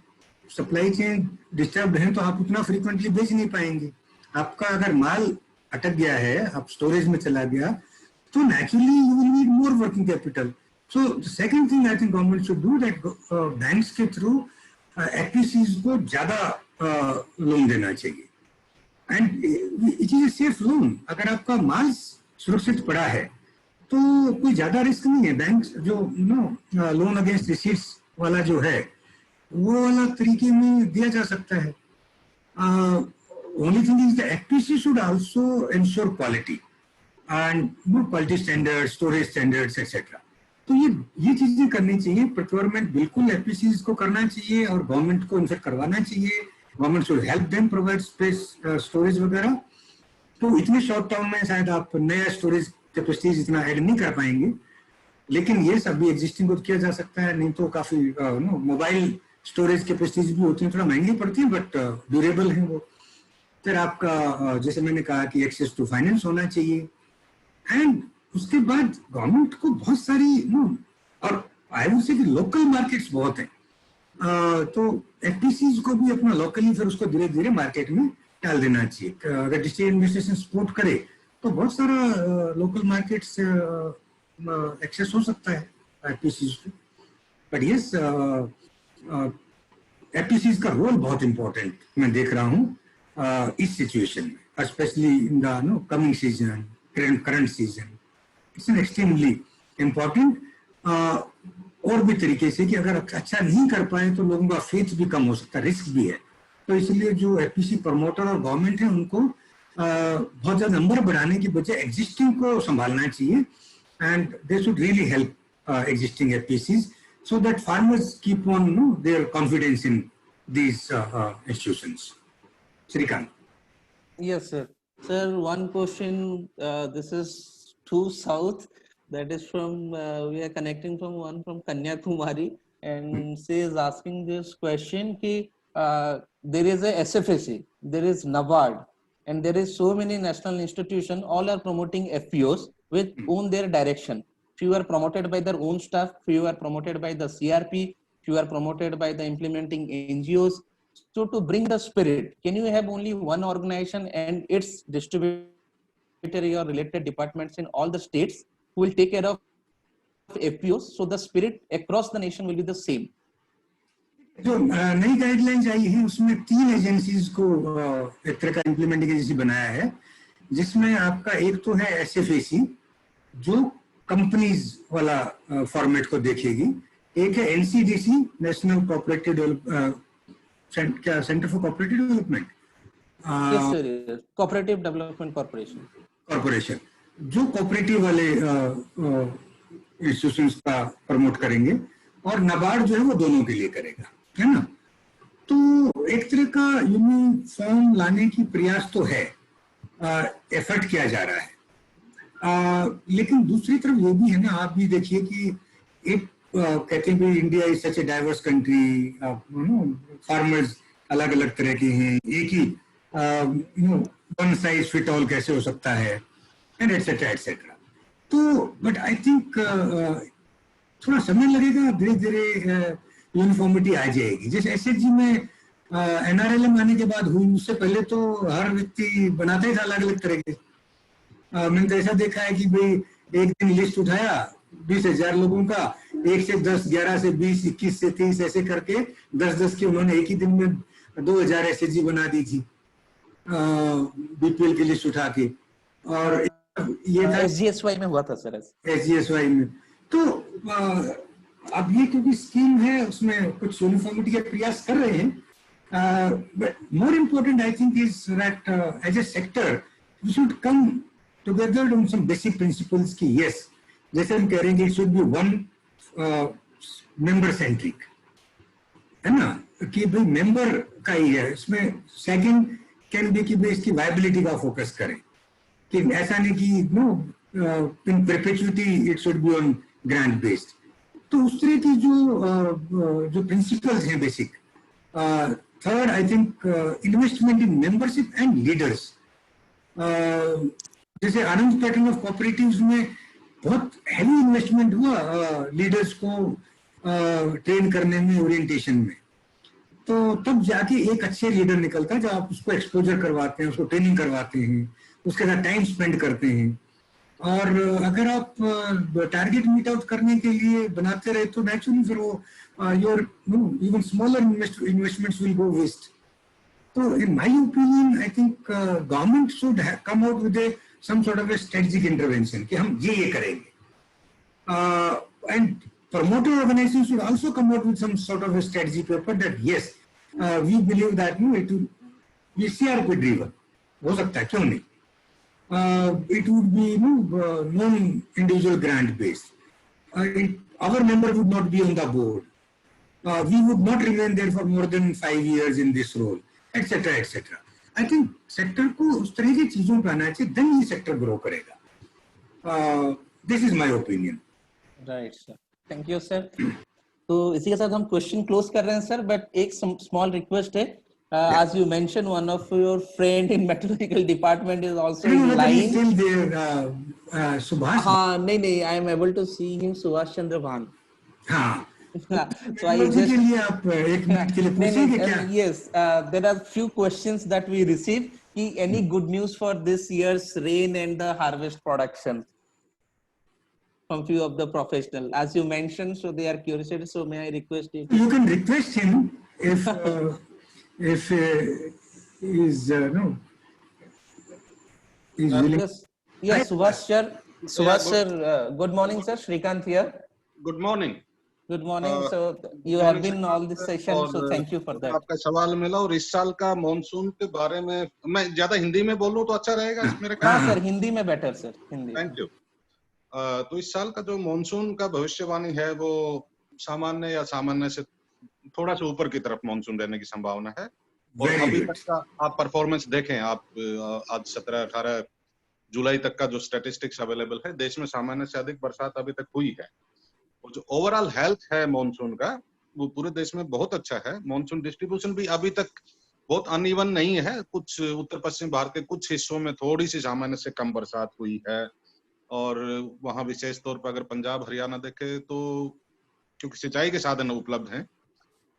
सप्लाई चेन डिस्टर्ब हैं तो आप उतना फ्रीक्वेंटली बेच नहीं पाएंगे. आपका अगर माल अटक गया है, आप स्टोरेज में चला गया, तो naturally you will need more working capital. So the second thing I think government should do, that banks के through FPCs को ज़्यादा लोन देना चाहिए. And it is a safe loan. अगर आपका माल सुरक्षित पड़ा है तो कोई ज़्यादा रिस्क नहीं है. बैंक जो लोन अगेंस्ट रिसीट्स वाला जो है वो वाला तरीके में दिया जा सकता है. Only thing is the FPC should also ensure quality and quality standards, storage standards, etc. तो ये चीजें करनी चाहिए. प्रोक्योरमेंट बिल्कुल एफपीसीज को करना चाहिए और गवर्नमेंट को इनफेक्ट करवाना चाहिए. Government should help them provide space, storage वगैरह. तो इतने शॉर्ट टर्म में शायद आप नया स्टोरेज कैपेसिटीज इतना ऐड नहीं कर पाएंगे, लेकिन ये सब भी एग्जिस्टिंग को किया जा सकता है. नहीं तो काफी मोबाइल स्टोरेज कैपेसिटीज भी होती हैं, थोड़ा महंगी पड़ती है बट ड्यूरेबल है वो. फिर आपका जैसे मैंने कहा कि एक्सेस टू फाइनेंस होना चाहिए. एंड उसके बाद गवर्नमेंट को बहुत सारी और आई वुड से कि लोकल मार्केट्स बहुत हैं, तो एफपीसीज को भी अपना लोकली फिर उसको धीरे धीरे मार्केट में डाल देना चाहिए. अगर डिस्ट्रिक्ट एडमिनिस्ट्रेशन सपोर्ट करे तो बहुत सारा लोकल मार्केट्स एक्सेस हो सकता है एफपीसीज को. बट यस, एफपीसीज का रोल बहुत इंपॉर्टेंट मैं देख रहा हूँ इस सिचुएशन में, specially in the coming season, current season. It's extremely important. और भी तरीके से कि अगर अच्छा नहीं कर पाए तो लोगों का फेथ भी कम हो सकता है, रिस्क भी है. तो इसलिए जो एफपीसी प्रमोटर और गवर्नमेंट है उनको बहुत ज्यादा नंबर बढ़ाने की बजाय एग्जिस्टिंग को संभालना चाहिए, and they should really help existing FPCs so that farmers keep on their confidence in these institutions. Srikant. Yes, sir. Sir, one question. This is to south. That is from we are connecting from one from Kanyakumari, and she is asking this question: ki there is a SFAC, there is NABARD, and there is so many national institutions. All are promoting FPOs with own their direction. Few are promoted by their own staff. Few are promoted by the CRP. Few are promoted by the implementing NGOs. So to bring the spirit, can you have only one organization and its distributary or related departments in all the states who will take care of FPOs? So the spirit across the nation will be the same. जो नई guidelines आई है उसमें 3 agencies को एक तरह का implementing agency बनाया है, जिसमें आपका एक तो है एसएफएसी जो कंपनीज वाला फॉर्मेट को देखेगी, एक है एनसीडीसी नेशनल कोऑपरेटिव क्या centre for cooperative development, yes sir, cooperative development corporation जो कोऑपरेटिव वाले इंस्टीट्यूशंस का प्रमोट करेंगे, और नाबार्ड जो है वो दोनों के लिए करेगा, है ना। तो एक तरह का यूनिफॉर्म लाने की प्रयास तो है, एफर्ट किया जा रहा है, लेकिन दूसरी तरफ ये भी है ना, आप भी देखिए कि एक कहते हैं कि India is such a diverse country, farmers अलग अलग तरह के हैं, एक ही वन साइज फिट ऑल कैसे हो सकता है, एंड एटसेट्रा एटसेट्रा। तो बट आई थिंक थोड़ा समय लगेगा, धीरे धीरे यूनिफॉर्मिटी आ जाएगी। जैसे एसएचजी में एनआरएलएम आने के बाद हुई, उससे पहले तो हर व्यक्ति बनाता ही था अलग अलग तरह के। मैंने तो ऐसा देखा है कि भाई एक दिन लिस्ट उठाया 20,000 लोगों का, 1 से 10, 11 से 20, 21 से 30 ऐसे करके 10-10 की उन्होंने एक ही दिन में 2,000 एसएचजी बना दी थी बीपीएल की लिस्ट उठा के। और ये था एसजीएसवाई में हुआ था सर, एसजीएसवाई में। तो अब ये क्योंकि स्कीम है उसमें कुछ यूनिफॉर्मिटी के प्रयास कर रहे हैं, but more important I think is that as a sector we should come together on some basic principles की यस, जैसे हम कह रहे हैं कि it should be one member centric, है ना, कि भाई मेंबर का ही है इसमें। सेकंड कैन बी कि भाई इसकी वायबिलिटी का फोकस करें, कि ऐसा नहीं कि in perpetuity it should be on grant based. तो उस तरह की जो प्रिंसिपल्स हैं basic. Third I think investment in membership and leaders, जैसे आनंद पैटर्न ऑफ कोऑपरेटिव्स में बहुत हैवी इन्वेस्टमेंट हुआ लीडर्स को ट्रेन करने में, ओरिएंटेशन में, तो तब जाके एक अच्छे लीडर निकलता है जब आप उसको एक्सपोजर करवाते हैं, उसको ट्रेनिंग करवाते हैं, उसके साथ टाइम स्पेंड करते हैं। और अगर आप टारगेट मीट आउट करने के लिए बनाते रहे तो नेचुरली फिर वो your even smaller investments will go waste. तो in my opinion I think government should come out with some sort of a strategic intervention कि हम ये करेंगे, and promoter organizations should also come out with some sort of a strategy paper that yes, we believe that it will be CRP driven, हो सकता है, क्यों नहीं, it would be non-individual grant based, our member would not be on the board, we would not remain there for more than 5 years in this role, etc etc। I think sector को उस तरह की चीजों पे आना चाहिए, then ये sector grow करेगा। This is my opinion। Right sir, thank you sir. तो इसी के साथ हम क्वेश्चन क्लोज कर रहे हैं सर, बट एक स्मॉल रिक्वेस्ट है, as you mentioned one of your friend in meteorological department is also in line, still there, Subhash। हाँ नहीं I am able to see him, Subhash Chandra Bhan। हाँ, so I just के लिए आप एक minute के लिए पूछेंगे क्या? Yes, there are few questions that we received कि any good news for this year's rain and the harvest production from few of the professional, as you mentioned, so they are curious, so may I request you you can request him if is no is willing. yes Subhash sir, good morning sir, Shrikant here. Good morning. Good morning. So you good have morning been all this sir. session, और so thank you for मुझे that. आपका सवाल मिला, और इस साल का monsoon के बारे में मैं ज्यादा हिंदी में बोलूं तो अच्छा रहेगा मेरे हाँ ख्याल सर, हिंदी में better sir, Hindi. Thank you. तो इस साल का जो मॉनसून का भविष्यवाणी है वो सामान्य या सामान्य से थोड़ा सा ऊपर की तरफ मॉनसून रहने की संभावना है। और Very अभी good. तक का आप परफॉर्मेंस देखें, आप आज 17-18 जुलाई तक का जो स्टैटिस्टिक्स अवेलेबल है, देश में सामान्य से अधिक बरसात अभी तक हुई है। और जो ओवरऑल हेल्थ है मॉनसून का, वो पूरे देश में बहुत अच्छा है। मॉनसून डिस्ट्रीब्यूशन भी अभी तक बहुत अनइवन नहीं है। कुछ उत्तर पश्चिम भारत के कुछ हिस्सों में थोड़ी सी सामान्य से कम बरसात हुई है, और वहां विशेष तौर पर अगर पंजाब हरियाणा देखे तो क्योंकि सिंचाई के साधन उपलब्ध हैं,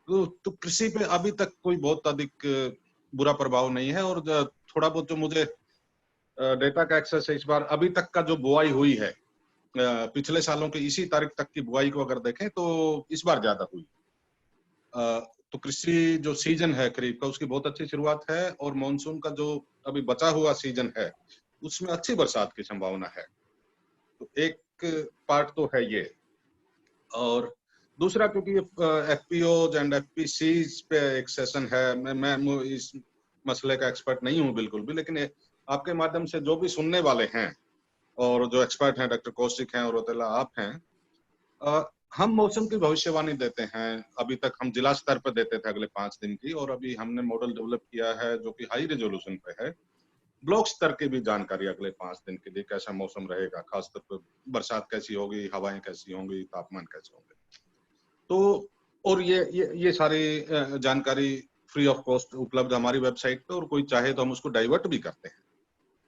तो कृषि पे अभी तक कोई बहुत अधिक बुरा प्रभाव नहीं है। और थोड़ा बहुत जो मुझे डेटा का एक्सेस है, इस बार अभी तक का जो बुआई हुई है, पिछले सालों की इसी तारीख तक की बुआई को अगर देखें तो इस बार ज्यादा हुई। तो कृषि जो सीजन है खरीफ का, उसकी बहुत अच्छी शुरुआत है। और मॉनसून का जो अभी बचा हुआ सीजन है, उसमें अच्छी बरसात की संभावना है। तो एक पार्ट तो है ये। और दूसरा, क्योंकि एफपीओ एंड एफपीसीज पे एक सेशन है, मैं इस मसले का एक्सपर्ट नहीं हूँ बिल्कुल भी, लेकिन आपके माध्यम से जो भी सुनने वाले हैं और जो एक्सपर्ट हैं, डॉक्टर कौशिक हैं और रोतेला आप हैं, हम मौसम की भविष्यवाणी देते हैं। अभी तक हम जिला स्तर पर देते थे अगले 5 दिन की, और अभी हमने मॉडल डेवलप किया है जो कि हाई रेजोल्यूशन पे है। ब्लॉक स्तर की भी जानकारी अगले 5 दिन के लिए कैसा मौसम रहेगा, खासतौर पर बरसात कैसी होगी, हवाएं कैसी होंगी, तापमान कैसे होंगे। तो और ये सारी जानकारी फ्री ऑफ कॉस्ट उपलब्ध हमारी वेबसाइट पे, और कोई चाहे तो हम उसको डाइवर्ट भी करते हैं।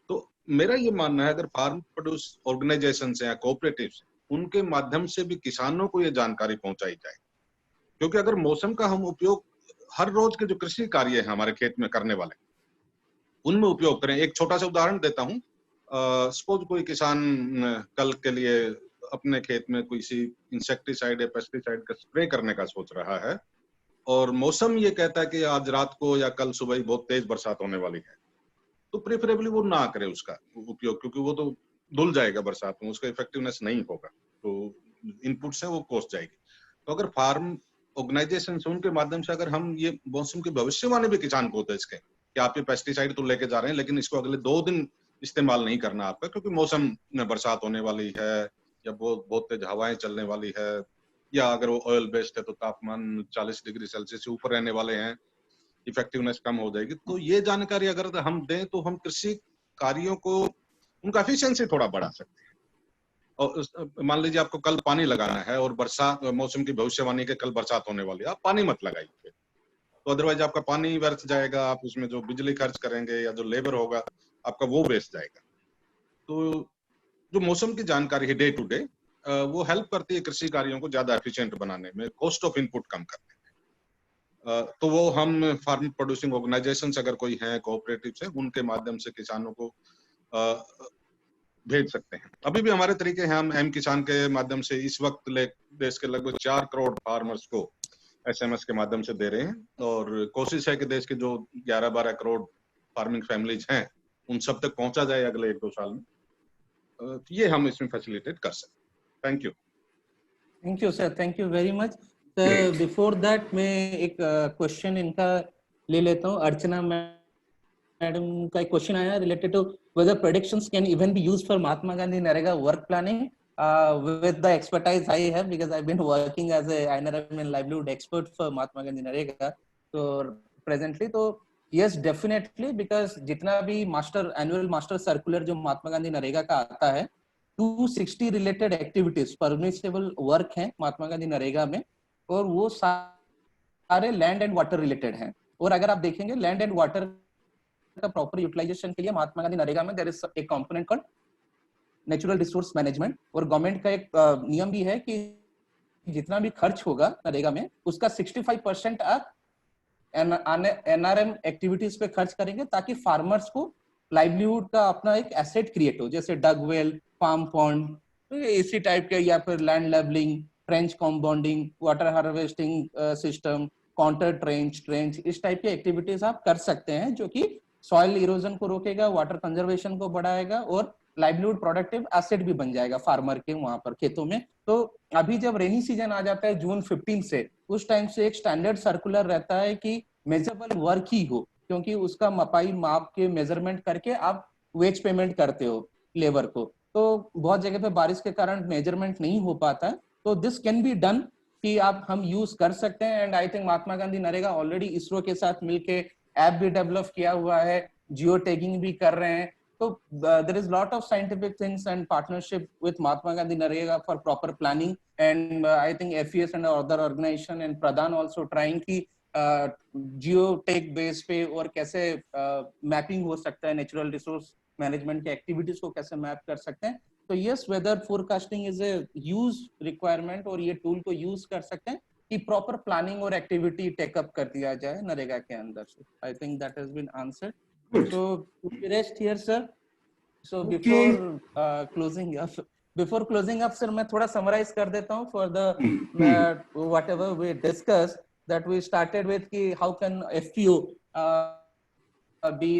तो मेरा ये मानना है, अगर फार्म प्रोड्यूस ऑर्गेनाइजेशन या कोऑपरेटिव्स, उनके माध्यम से भी किसानों को ये जानकारी पहुंचाई जाए। क्योंकि अगर मौसम का हम उपयोग हर रोज के जो कृषि कार्य है हमारे खेत में करने वाले, उनमें उपयोग करें। एक छोटा सा उदाहरण देता हूँ। सपोज कोई किसान कल के लिए अपने खेत में कोई सी इंसेक्टिसाइड या पेस्टिसाइड का स्प्रे करने का सोच रहा है, और मौसम ये कहता है कि आज रात को या कल सुबह ही बहुत तेज बरसात होने वाली है, तो प्रेफरेबली वो ना करे उसका उपयोग, क्योंकि वो तो धुल जाएगा बरसात में, उसका इफेक्टिवनेस नहीं होगा, तो इनपुट से वो कॉस्ट जाएगी। तो अगर फार्म ऑर्गेनाइजेशन से, उनके माध्यम से अगर हम ये मौसम की भविष्यवाणी भी किसान को दे सकें कि आप ये पेस्टिसाइड तो लेके जा रहे हैं, लेकिन इसको अगले 2 दिन इस्तेमाल नहीं करना आपका, क्योंकि मौसम में बरसात होने वाली है, या बहुत तेज हवाएं चलने वाली है, या अगर वो ऑयल बेस्ड है तो तापमान 40 डिग्री सेल्सियस से ऊपर रहने वाले हैं, इफेक्टिवनेस कम हो जाएगी। तो ये जानकारी अगर हम दें तो हम कृषि कार्यों को, उनका एफिशिएंसी थोड़ा बढ़ा सकते हैं। और मान लीजिए आपको कल पानी लगाना है, और बरसात मौसम की भविष्यवाणी के कल बरसात होने वाली है, आप पानी मत लगाइए, तो अदरवाइज आपका पानी व्यर्थ जाएगा, आप उसमें जो बिजली खर्च करेंगे या जो लेबर होगा आपका, वो वेस्ट जाएगा। तो जो मौसम की जानकारी है डे टू डे, वो हेल्प करती है कृषि कार्यों को ज्यादा एफिशिएंट बनाने में, कॉस्ट ऑफ इनपुट कम करने में। तो वो हम फार्म प्रोड्यूसिंग ऑर्गेनाइजेशन अगर कोई है, कोऑपरेटिव है, उनके माध्यम से किसानों को भेज सकते हैं। अभी भी हमारे तरीके हैं, हम एम किसान के माध्यम से इस वक्त देश के लगभग 4 करोड़ फार्मर्स को एसएमएस के माध्यम से दे रहे हैं, और कोशिश है कि देश के जो 11-12 करोड़ फार्मिंग फैमिलीज हैं, उन सब तक पहुंचा जाए अगले 1-2 साल में। ये हम इसमें फैसिलिटेट कर सकते हैं। Thank you. Thank you sir, thank you very much sir. Before that मैं एक क्वेश्चन इनका ले लेता हूँ। अर्चना मैडम का एक क्वेश्चन आया related to whether predictions can even be used for Mahatma Gandhi Narega work planning. With the expertise I have, because I've been working as a INRM and livelihood expert for Mahatma Gandhi Narega, so presently, तो yes definitely, because जितना भी annual master circular जो महात्मा गांधी नरेगा का आता है, 260 related activities permissible work हैं महात्मा गांधी नरेगा में, और वो सारे लैंड एंड वाटर रिलेटेड हैं। और अगर आप देखेंगे लैंड एंड वाटर का प्रॉपर यूटिलाइजेशन के लिए महात्मा गांधी नरेगा में देयर इज एक component called natural resource management, और गवर्नमेंट का एक नियम भी है कि जितना भी खर्च होगा नरेगा में, उसका 65% आप एनआरएम एक्टिविटीज पे खर्च करेंगे, ताकि फार्मर्स को लाइवलीहुड का अपना एक एसेट क्रिएट हो, जैसे डग वेल, फार्म पॉन्ड, तो इसी टाइप के, या फिर land levelling, trench compounding, water harvesting system, counter trench, इस टाइप की एक्टिविटीज आप कर सकते हैं, जो कि सॉइल इरोजन को रोकेगा, वाटर कंजर्वेशन को बढ़ाएगा, और लाइवलीहुड प्रोडक्टिव एसेट भी बन जाएगा फार्मर के वहां पर खेतों में। तो अभी जब रेनी सीजन आ जाता है जून 15 से, उस टाइम से एक स्टैंडर्ड सर्कुलर रहता है कि मेजरेबल वर्क ही हो, क्योंकि उसका मपाई माप के मेजरमेंट करके आप वेज पेमेंट करते हो लेबर को। तो बहुत जगह पे बारिश के कारण मेजरमेंट नहीं हो पाता है, तो दिस कैन बी डन कि आप हम यूज कर सकते हैं। And I think Mahatma Gandhi NREGA already ISRO के साथ मिलके ऐप भी डेवलप किया हुआ है, जियो टैगिंग भी कर रहे हैं। तो there is lot of scientific things and partnership with Mahatma Gandhi Narega for proper planning, and I think FES and other organization and Pradhan also trying कि जियोटेक बेस पे और कैसे मैपिंग हो सकता है, नेचुरल रिसोर्स मैनेजमेंट के activities को कैसे मैप कर सकते हैं। तो yes, weather forecasting is a huge requirement और ये टूल को यूज कर सकते हैं कि प्रॉपर प्लानिंग और एक्टिविटी टेकअप कर दिया जाए नरेगा के अंदर से। I think that has been answered. Good. So we rest here, sir. So Okay. before closing up, sir, मैं थोड़ा summarize कर देता हूँ for the whatever we discussed, that we started with कि how can FPO be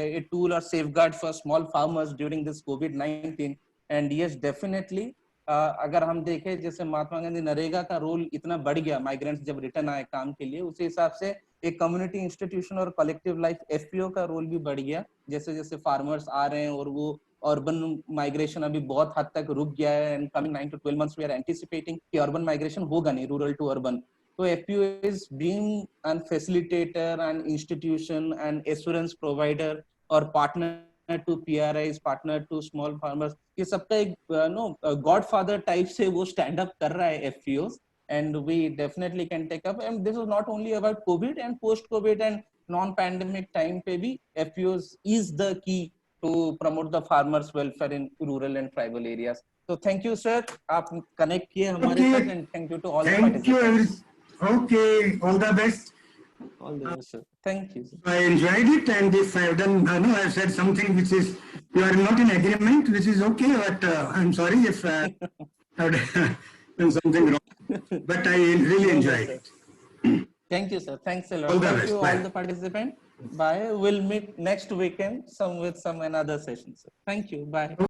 a tool or safeguard for small farmers during this COVID-19, and yes, definitely अगर हम देखें जैसे महात्मा गांधी नरेगा का रोल इतना बढ़ गया, माइग्रेंट्स जब रिटर्न आए काम के लिए, उसी हिसाब से एक कम्युनिटी इंस्टीट्यूशन और कलेक्टिव लाइफ एफपीओ का रोल भी बढ़ गया। जैसे जैसे फार्मर्स आ रहे हैं और वो अर्बन माइग्रेशन अभी बहुत हद तक रुक गया है, and coming 9 to 12 months we are anticipating कि अर्बन माइग्रेशन होगा नहीं, रूरल टू अर्बन। तो FPO is being an facilitator and institution and assurance provider और partner to PRIs, partner to small farmers, ये सबका एक गॉडफादर टाइप से वो स्टैंड अप कर रहा है FPO. And we definitely can take up, and this is not only about COVID and post-COVID and non-pandemic time पे भी FPOs is the key to promote the farmers' welfare in rural and tribal areas. So thank you, sir. आप connect किए हमारे साथ, and thank you to all the participants. Okay, all the best. All the best, sir. Thank you, sir. I enjoyed it, and if I've done, no, I've said something which is you are not in agreement, which is okay, but I'm sorry if I've done something wrong. But I really enjoyed it. Thank you, sir. Thanks a lot. All the Thank best. you, Bye. all the participants. Bye. We'll meet next weekend with some another session, sir. Thank you. Bye.